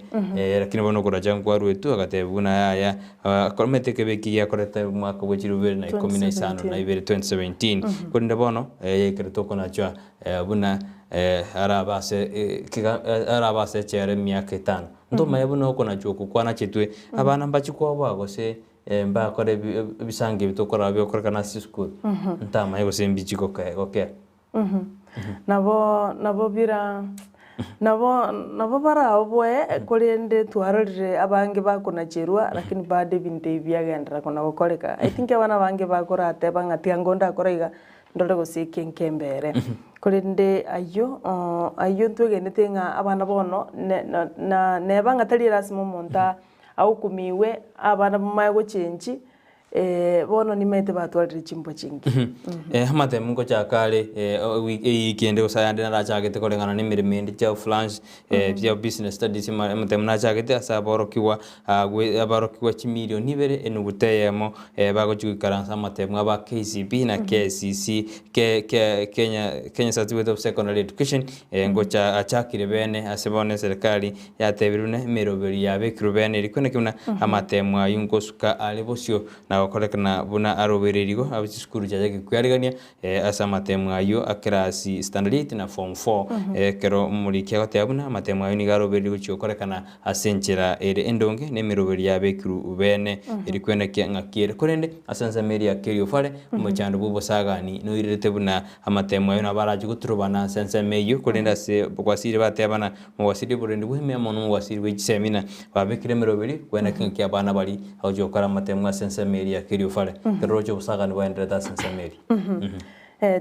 lakini bono kuraja ngwaru etu agatebuna yaya komete kebeki yakoreta mwaka bwechirubere na 15 na ibere 2017 kunde bono yekereto kona cha buna arabase chere miaka 5 ndoma yabuno kona chuko kwana chitwe abana mbachikwa bago se mba kore bisange bitokora byo korana school ntama yego sembichiko okay nabo bira nabo bara obwe kolende twarorire abange bakona cherwa lakini bade binte byagendera kona gokoreka I think abana bange bakora ate bangatia ngonda korega ndore gosikenkembere kolende ayo twegenete nga abana bono ne bangatali rasmo monta au kumiwe abana bamaye chenji bono ni mete batwalire chimbo chingi hamate mungo chakale weekend usayande na chagete kolengana ni miremende cha flange ya business studies mate mna chagete asa borokiwa aborokiwa chimilioni nibere enuguteyemo bago chikaransa mate mwa KCB na KCC Kenya Certificate of Secondary Education ngocha achakire bene asebone serikali yatebirune miroberi yabe kirubene rikone kimna hamate mwa yungosuka alebosyo na kolekana buna arobererigo abisikuru jaje kwyarigania asa matemu ayo akrasi standard 8 na form 4 kero muri kyagote abuna matemu ayo ni garobererigo cyokorekana asenchera ere endonge ne miroberi yabekiru bene iri kwenda kyangakire korende asanza meri akerio fare mu cyando bubo sagani no irete buna amatemu ayo nabaraje guturubana sense meyo korenda se kwasire bate abana mu wasiri burende buhime mu no wasiri wegisemina babekire miroberi kwenda kyabana bali ajo kora matemu asense meri akerio fare kerojo busagani waendera dasense meri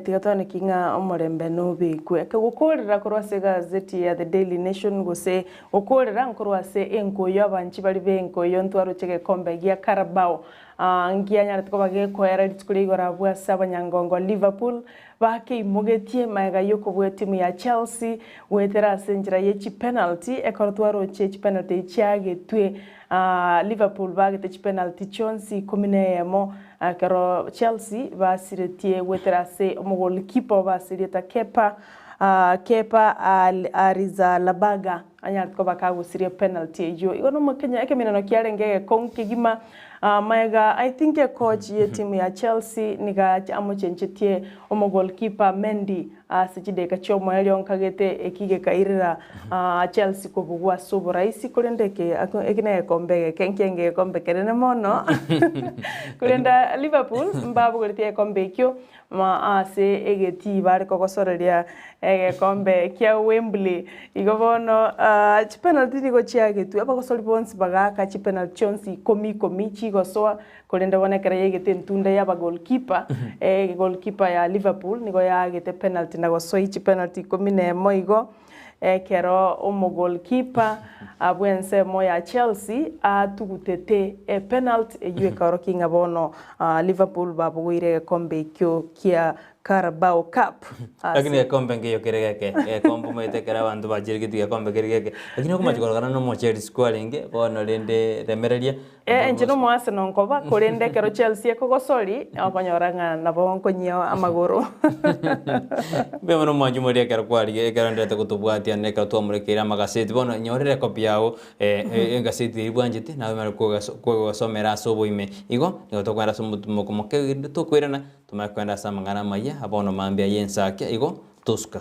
tigatone kinga omorembe no bikwe gukorera korwase gazeti ya The Daily Nation gose gukorera nkorwase enkoyo abanchi bari benkoyo ntwaro chege kombe gya Carabao ngia nyara tko bage koera litskuri gora bwa sabanyangongo Liverpool bake imugetie maega yoko bwa timu ya Chelsea wetera senjira yechi penalty ekortwaro chechi penalty chiage twe Liverpool bagete penalty chonsi 11 karo Chelsea basiretie weterase omugol kipo basireta Kepa Arrizabalaga anyatko bakagusirie penalty yo igono mukenya ekemino kyarengege konkigima maega I think a coach ye timu ya Chelsea niga amochenchetie omugol kipa Mendy asijide kachomo elio nkagete ekige kairira Chelsea kubugwa subu raisi kulendeke ekine kombe kenkenge kombe kerene mono kulenda Liverpool mbabu kulitie kombe kyo ma ase egeti bari kokosoreria kombe kya Wembley igobono penalty nigo chiagetu abakosori bonse bagaka penalty chonsi komi chigosoa kulenda bonekera yegete ntunda yaba goalkeeper goalkeeper ya Liverpool nigo yagete penalty na gosoi penalty 11 igo kero goalkeeper abwense moya Chelsea atugutete penalty ejwe karo kinga bono Liverpool babuire kombe kyo kia Carabao Cup. Lakini kombe ngiyo kirigeke kombe mwetekera bantu bajirigiti kombe kirigeke lakini ko majikora no mo Chelsea scoring bono rende remereria enjino mo Arsenal nkoba kurende kero Chelsea ko gosori akonyoranga nabo nkonyio amaguru bemano mwanjumuria kero kwari garandete kutubwatia neka twamurikira magaseti bono nyorere kopi yao engaseti ibwanjite nawe mara ko somera sobo ime igo nigo tokwara somutumo komoke tukwirana tumakwenda samangana maya abono mambia Ensakia igo tuska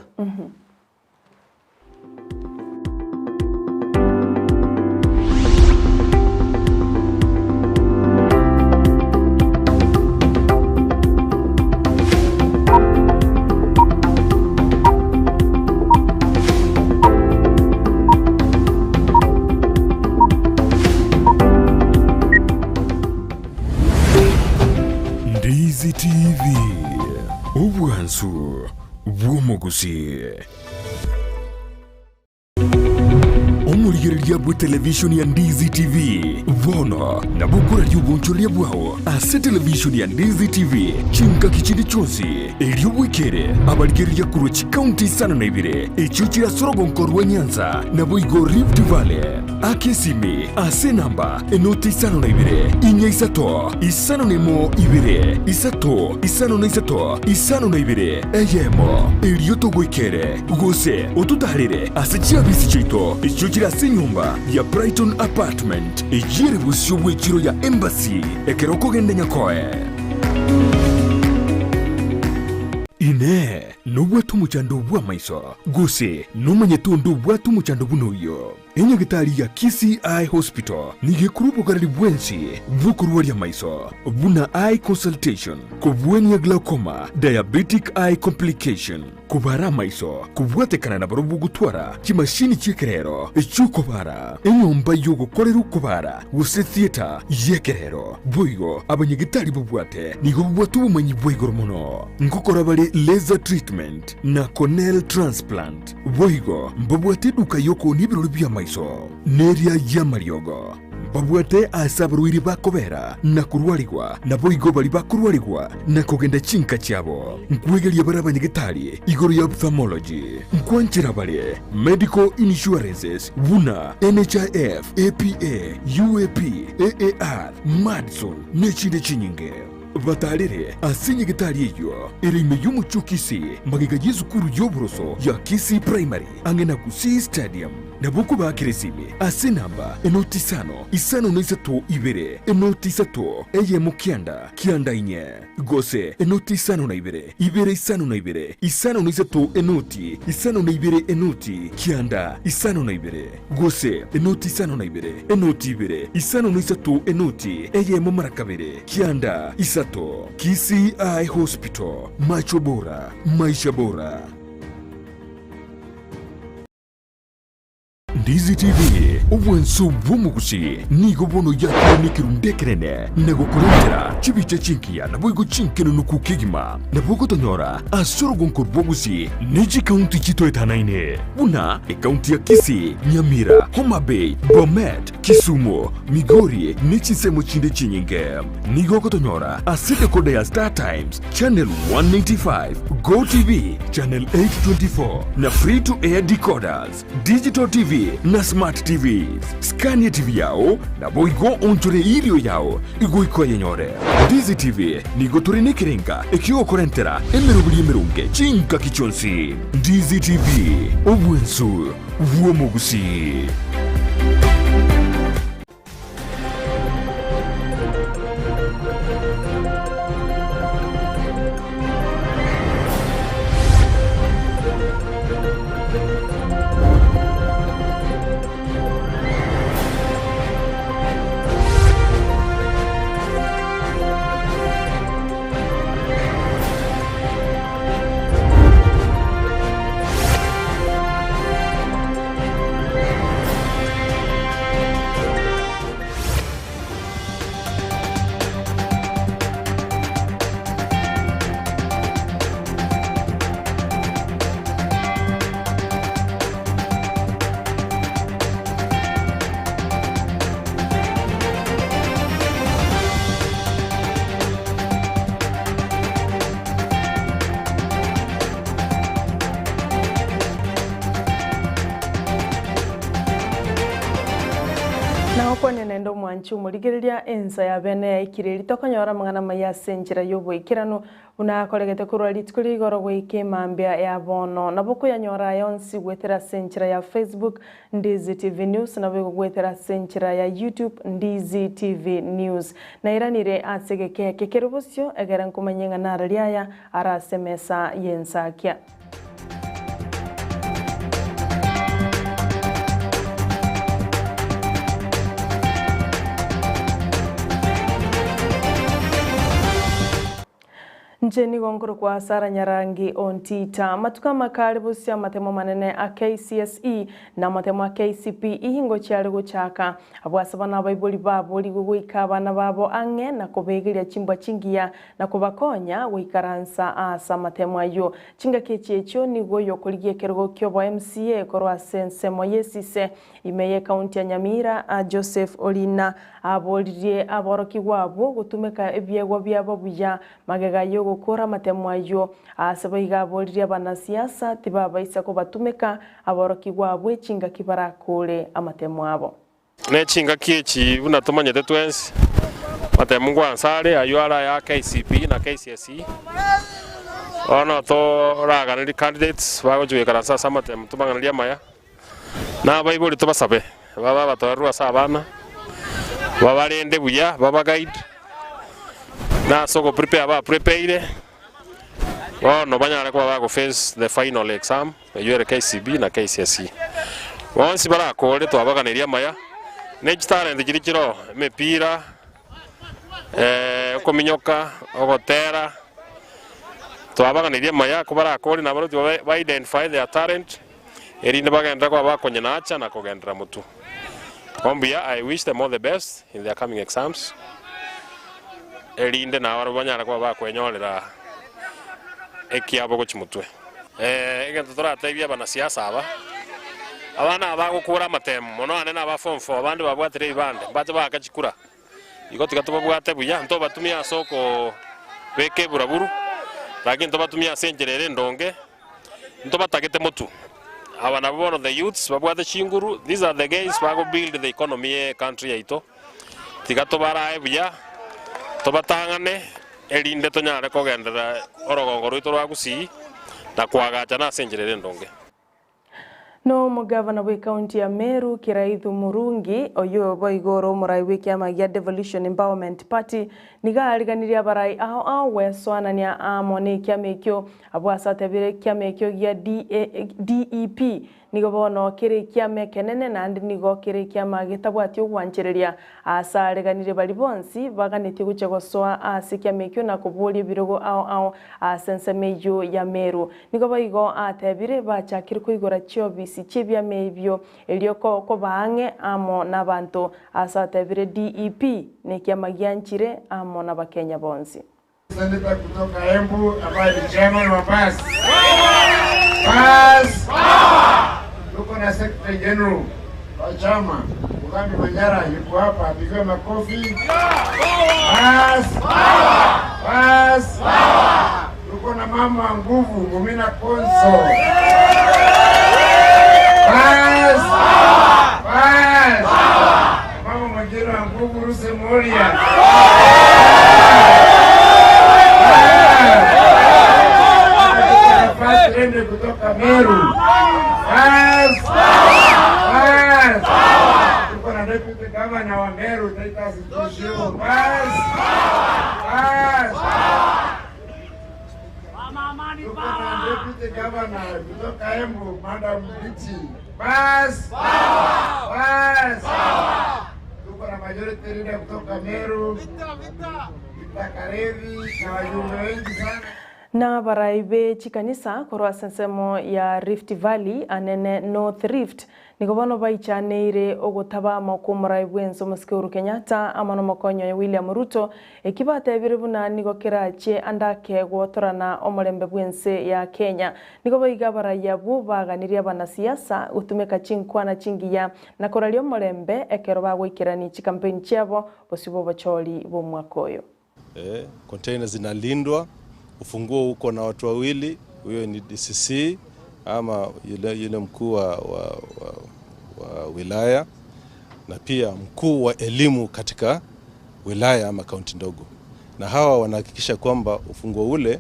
Ndizi TV Ubwansu bw'omuguzi omurigereria bwa televishoni ya Ndizi TV bono na bukura ry'ubunchoria bwawo ase televishoni ya Ndizi TV chinka kichindi chonsi eryobwekere abarigereria kurochi county sana na ibire echo kirasorogo nkorwa Nyanza na boigo Rift Valley akesimi ase namba enoti isano na ibire inya isato isano nemo ibire isato isano na isato isano na ibire eyemo eryoto gwekere gose otutarire ase chiabisi chito echo kirase nyumba ya Brighton apartment ejire busyo bwekiro ya embassy ekeroko gende nyakoe ine nobwatu muchando bwa maiso gose nomanyetundu bwatu muchando bunoyo enyagitari ya KCI Hospital nigekurupo karali bwensi bukurwa ya maiso buna eye consultation kubwenya glaucoma diabetic eye complication kubara maiso kubwatekana na barubu gutwara kimashini cyekerero ecyukobara enyomba yo gukorera kubara guse theater yekerero boyo abanyagitari bubwate nigo bubwatu bumanyi bwigoro muno ngokora bali laser treatment na corneal transplant boyo mbabwate duka yoko nibiro bya maiso neria ya mariogo babwate asabruiri bakobera na kurwarigwa na boigo bali bakurwarigwa na kugenda chinka cyabo nkwegeria barabanyegitari igoro ya ophthalmology nkwanchira bali medical insurances buna NHIF APA UAP AAR Madison nechinde chinyinge batalire asinye gitari iyo irime y'umucukisi magiga y'izukuru y'oboroso ya Kisi Primary angena kusi stadium nabuku bakiresimi ase namba enoti isano n'isatu ibere enoti isatu eye mukianda inye gose enoti isano na ibere isano na ibere isano n'isatu enoti isano na ibere enoti kianda isano na ibere gose enoti isano na ibere enoti ibere isano n'isatu enoti eye mu marakabere kianda isato KCI Hospital macho bora maisha bora Ndizi TV ubwensu bw'omuguzi nigo bono yakirundekerene nagokurengera chibice chinkiya naboigo chinkeno nukukigima nabogotonyora asorogo nkorboguzi neji kaunti chito etanaine buna ekaunti ya Kisii Nyamira Homa Bay Bomet Kisumu Migori nechisemo chinde chinyinge nigo gotonyora asete kode ya Star Times channel 195 Go TV channel 824 na free to air decoders digital TV na smart TVs Scania TV yao na boigo onchore ilio yao igoiko yenyore Ndizi TV nigo turine kirenga ekio korentera emerunge chinka kichonsi Ndizi TV obwensu vuomugusi omwanchu murigereria ensa ya bene ikireri tokonyora mangana maya senjira yoboikirano unakoregete kurwa ritkuri igoro gwike mambia ya bono naboko yanyora yonsi gwetera senjira ya Facebook Ndizi TV News nabego gwetera senjira ya YouTube Ndizi TV News na iranire atsegeke kekerubusyo egera nkumenyenga narariaya arasemesa yensakia. Njeni gongoro kwa Sara Nyarangi Ontita matuka makari busia matemo manene a KCSE na matemo a KCPE hingo cyari gucaka abwasabana abayiboli babo ligugwika abana babo ange na kubegeria chimbwa chingia na kubakonya wikaransa asa matemo ayo chinga kechiecho nigo yokuligie kergo kyobo MCA korwa sensemo yesise imeye kaunti ya Nyamira a Joseph Olina abolirie aboroki wabo gutumeka ebyego byabo buya magega yo gukora matemo ayo asabaiga abolirie abanasiasa tibabaisa ko batumeka aboroki wabo chinga kibarakure amatemo abo ne chinga kiechi bunatumanyete twensi matemo gwansare ayo ara ya KCP na KCSE ono to raganiri candidates bagojuye karansa samatemo tumanganiria maya na bayiboli tubasabe baba batorwa sabana baba rende buya baba guide na soko prepare no banyara kwa bago face the final exam yure KCB na KCSE once bara kore to abaganiria maya next talent girikiro mepira kominyoka ogotera to abaganiria maya ko bara kore na baro ba identify their talent erinde bagenda kwa bakonye nacha na kogendera mutu ombia. I wish them all the best in their coming exams erinde na baro banyara kwa bakwenyorera ekiabo gochimutwe egento toratebia bana siasa aba abana bagukura matemo mono ane na ba form 4 abandi babwatire ibande baje bakachikura igotika tubabwate buya nto batumia soko beke buraburu lakini nto batumia senjerere ndonge nto batagete mutu abana bono the youths babwate chinguru. These are the guys bago build the economy country yaito tigato barae buya to batangane erinde tonyare kogendera orogongo rwito rwa gusi na kwagacha na senjerere ndonge. No mugavana wa kaunti ya Meru Kiraithu Murungi oyo boigoro murai wiki ama ya Devolution Empowerment Party nigariganiria barai aho weswanania amone kyamekyo abwasatebire kyamekyo ya DEP nigo bono kire kyame kenene nandi nigo kire kyama gitabwatyo gwanchereria asareganire bali bonsi baganete guchegoswa asikyamekyo na kubuli birogo aho sensemeyo ya Meru nigo baigo atebire bachakire kuigora chobisi chebya mebyo elioko ko bange amo nabantu asatebire DEP ne kyama gyanchire amo na bakenya bonsi. Senator kutoka Embu ambaye ni chairman wa PAS. Tuko na Secretary General wa chama Mugambi Manyara yuko hapa, apigwe makofi. PAS. Tuko na mama nguvu Mumina Konso. PAS. Mama mwingine wa nguvu Ruse Moria. Trende kutoka Meru. Tuko na deputy governor wa Meru Taita Situshio. Tuko na deputy governor kutoka Embu Madam Bichi. Tuko na majority leader kutoka Meru Karevi na wajumbe wengi sana. Na baraibe chikanisa korwa sensemo ya Rift Valley anene North Rift nigobono baichaneire ogotaba makumrai bwenso Uhuru Kenyatta amano makonyo ya William Ruto ekibate biribuna nigokerache andake gwotorana omorembe bwense ya Kenya nigoboiga baraya bu baganiria bana siasa utumeka chinkwana chingiya na koralio morembe ekero bagwikirani chikampeni chabo bosibo bacholi bo mwakoyo. Containers zinalindwa. Ufunguo uko na watu wawili, huyo ni DCC ama yule mkuu wa wilaya, na pia mkuu wa elimu katika wilaya ama kaunti ndogo, na hawa wanahakikisha kwamba ufunguo ule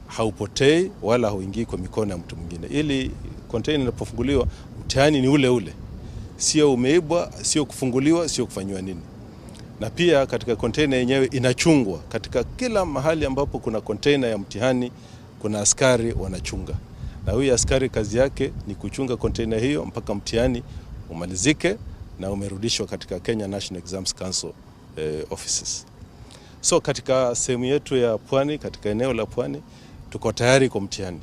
haupotei wala hauingii kwa mikono ya mtu mwingine, ili container inapofunguliwa mtihani ni ule ule, sio umeibwa, sio kufunguliwa, sio kufanywa nini. Na pia katika container yenyewe inachungwa. Katika kila mahali ambapo kuna container ya mtihani kuna askari wanachunga, na huyu askari kazi yake ni kuchunga container hiyo mpaka mtihani umalizike na umerudishwa katika Kenya National Exams Council offices. So katika sehemu yetu ya Pwani, katika eneo la Pwani, tuko tayari kwa mtihani.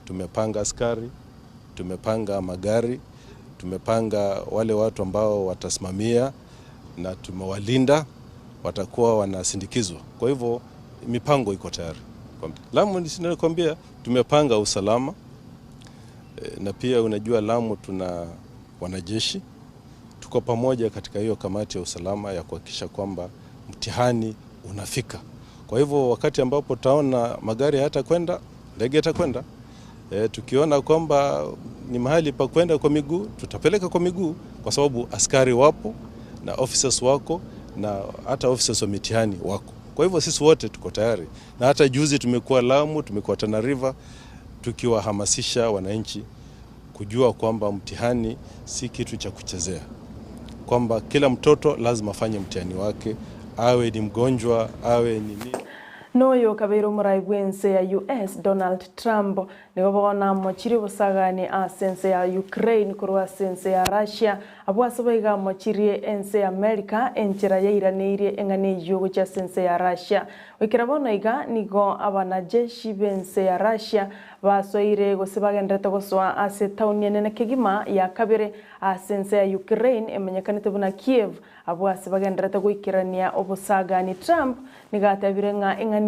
Tumepanga askari, tumepanga magari, tumepanga wale watu ambao watasimamia, na tumewalinda, watakuwa wanasindikizwa. Kwa hivyo mipango iko tayari. Lamu ninakwambia tumepanga usalama, na pia unajua Lamu tuna wanajeshi. Tuko pamoja katika hiyo kamati ya usalama ya kuhakikisha kwamba mtihani unafika. Kwa hivyo wakati ambapo taona magari hayatakwenda, ndege itakwenda. Tukiona kwamba ni mahali pa kwenda kwa miguu, tutapeleka kwa miguu, kwa sababu askari wapo na officers wako na hata officers wa mitihani wako. Kwa hivyo sisi wote tuko tayari. Na hata juzi tumekuwa Lamu, tumekuwa Tana River, tukiwahamasisha wananchi kujua kwamba mtihani si kitu cha kuchezea, kwamba kila mtoto lazima afanye mtihani wake, awe ni mgonjwa, awe ni nini. Noyo kabiro murai bwense ya US Donald Trump nigo bona mochiri busagani a sense ya Ukraine kurwa sense ya Russia abwasoboiga mochiri ense America enchira yairanirie engane yugo cha sense ya Russia wikirabona iga nigo abana jeshi bense ya Russia basoire gosibagendete goswa ase town yenene kigima ya kabire a sense ya Ukraine emenyekanite buna Kiev abwasibagendete gwikirania obusagani Trump nigatabire nga engane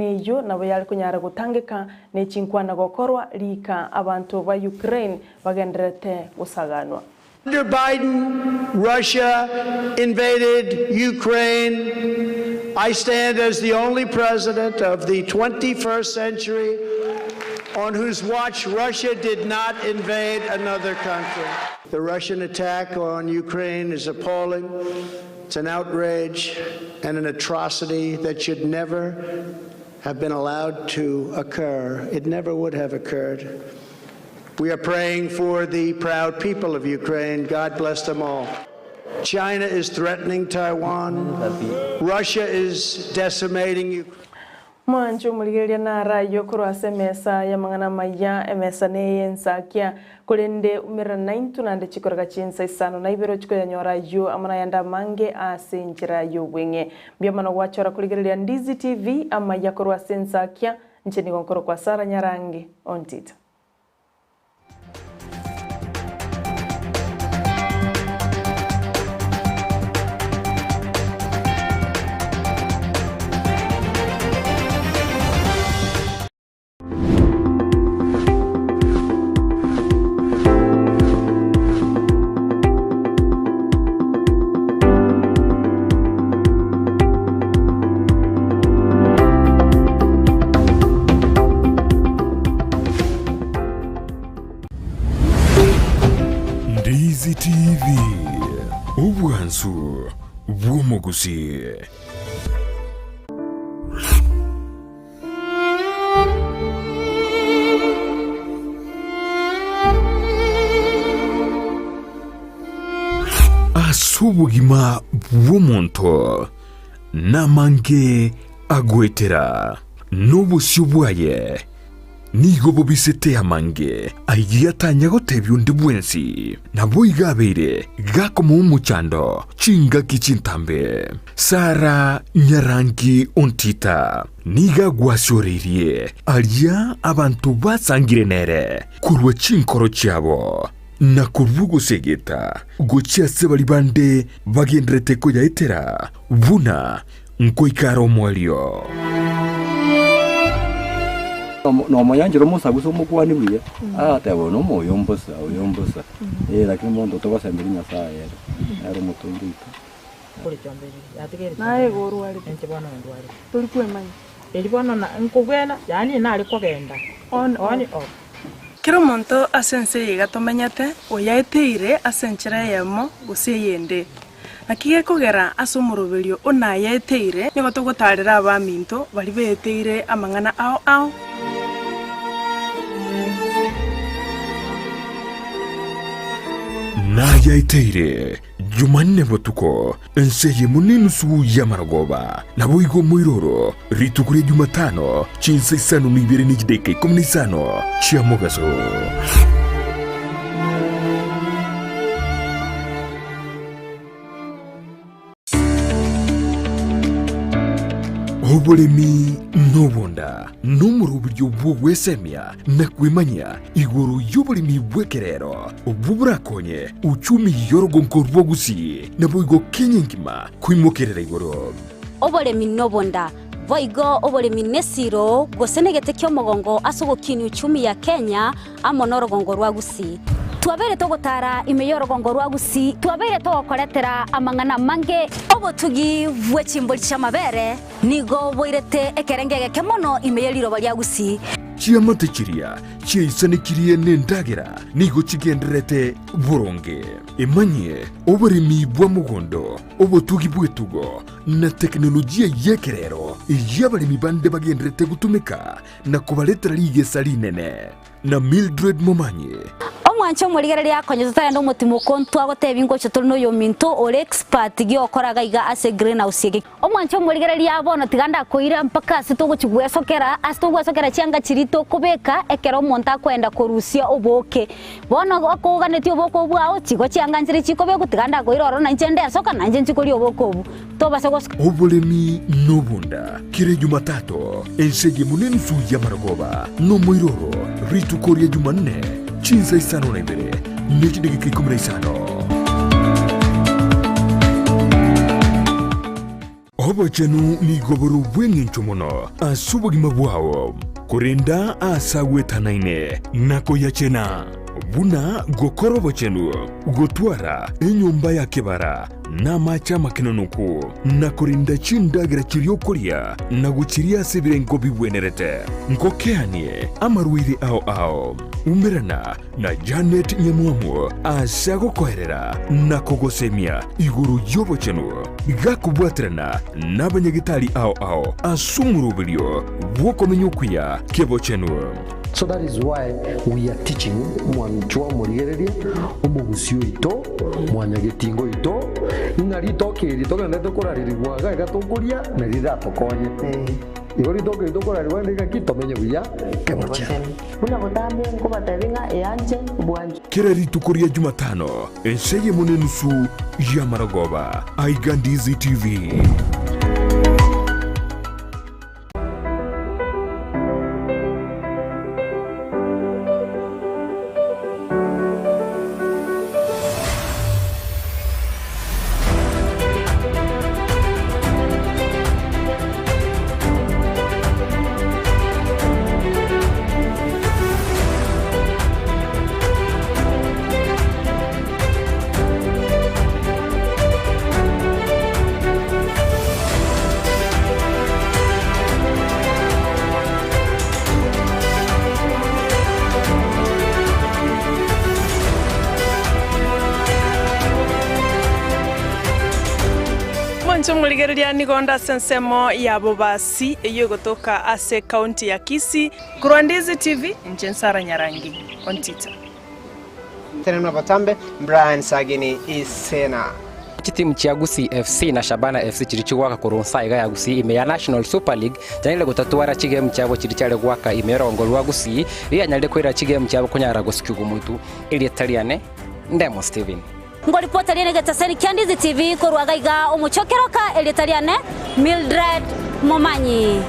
nabo yali kunyara gutangika ne chinkwana gokorwa lika abantu ba Ukraine bagenderete gusaganwa. Under Biden, Russia invaded Ukraine. I stand as the only president of the 21st century on whose watch Russia did not invade another country. The Russian attack on Ukraine is appalling. It's an outrage and an atrocity that should never have been allowed to occur. It never would have occurred. We are praying for the proud people of Ukraine. God bless them all. China is threatening Taiwan. Russia is decimating Ukraine. Mwancho muligeria na rayo kurwase mesa ya mangana maya emesa ne Ensakia kulende umira 9 tunande chikoraga chinsa isano na ibero chiko ya nyora yo amana yanda mange asinjira yo wenge bia mano wachora kuligeria Ndizi TV ama ya kurwase Ensakia nchini konkoro kwa Sara Nyarangi Ontita. Ndizi TV, ubwansu bw'omuguzi. Asubugima bw'omuntu namange agwetera n'obusyo bwaye nigo bubisete amange aigiyatanya gotebyo ndi bwensi nabo igabire gakoma umuchando chinga kichintambe Sara Nyarangi Ontita niga gwasyorerie alia abantu basangire nere kurwa chinkoro cyabo na kurvugo segeta gochia sebali bande bagendrete ko yaitera buna nkoikaro mwalio no moyanjiro musaguso mukwani buye atebo no moyombosa lakini mondo to basembirinya saye ari mutundika kuri cyambere yategere naye goru ari ente bwana ndwari turi kwemanya eri bwana na nkugwena yani nari kogenda on kiro monto asense yiga tomenyate oyaiteire asenchira yemo guseyende na kige kugera asumurubirio ona yeteire nigo tugutarira abaminto bari beteire amang'ana ao na yaiteire Jumanne botuko enseye munini su yamaragoba na boigo moiroro ritukure Jumatano chinsa isano nibere nijideke komunisano chia mogaso obolemi nobonda n'umuruburyo bw'ogwesemya na kwimanya iguru y'obolemi bw'ekerero obuburakonye uchumi yorogonko rwogusi na boigo kenyengima kwimokerera iguru obolemi nobonda boigo obolemi nesiro gosenegete kyomogongo asogokini uchumi ya Kenya amonorogongo rwagusi twabere togotara imeyorogongo rwagusi twabere togokoretera amang'ana mange obotugi bwechimboli chamabere nigo boirete ekerengege kemono imeyeriro balyagusi chiamate chiria chiaisanikirie nendagera nigo chigenderete buronge emanye oboremi bwa mugondo obotugi bwetugo na teknolojia yekerero yabaremi bande bagenderete gutumika na kubaletera ligesa linene na Mildred Momanye omwancho murigerere yakonyeza ndo mutimo kontwa gotebingo cyo no yo minto ore expert gi okoraga iga ase greenhouse yege omwancho murigerere yabona tiganda koira mpaka sitogo chigwesokera cyanga chirito kubeka ekero monta kwenda korusia oboke bona akoganeti oboko bwao chigo cyanga nzire chikobe gutiganda koira oro na nchende soka na nje nchikori oboko obu toba sego obolemi nobunda kire Jumatato ensege muneni su yamaragoba no moiroro ritukoria Jumanne chinsa isano na ibere nechidege kikumira isano obachenu ni goboru bwengencho mono asubogima bwao kurenda asagwetanaine nako yachena buna gokoro bochenu gotwara enyumba ya kebara na macha makinonuku na kurinda chindagira chiriokoria na guchiria sebirengo bibwenerete ngokeanie amaruire ao umerana na Janet Nyamuamu asago koherera na kogosemia iguru yobochenu gakubwatirana n'abanyagitari ao asumurubirio bwokomenyokuya kebochenu. So that is why we are teaching mwanchwa murigereria omugusio ito mwanyagetingo ito inarito kiri tokende tokoraririrwaga gatokuria na riratokonye igori toke tokorariwa ndika kitomenye buya kemocha una botambe ngo batabinga eyanje bwanje kirari tukuria Jumatano enseye munenusu ya maragoba aiga Ndizi TV. Murigereria nigonda sensemo ya bobasi iyo gotoka ase county ya Kisii kurwa Ndizi TV Njensara Nyarangi Ontita tena batambe Brian Sagini isena timu cha Gusii FC na Shabana FC chirichigwaka kurunsa iga ya Gusii ime ya National Super League janile gutatwara chigame cyabo chirichale gwaka imerongolwa Gusii iya nyalde kwira chigame cyabo kunyara gusikigu muntu ili Italiane Ndemo Steven ngo reporter yene gataseni Ndizi TV korwaga iga omuchokeroka eli Italiane Mildred Momanyi.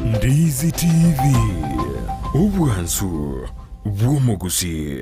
Ndizi TV ubwansu bw'omugusi.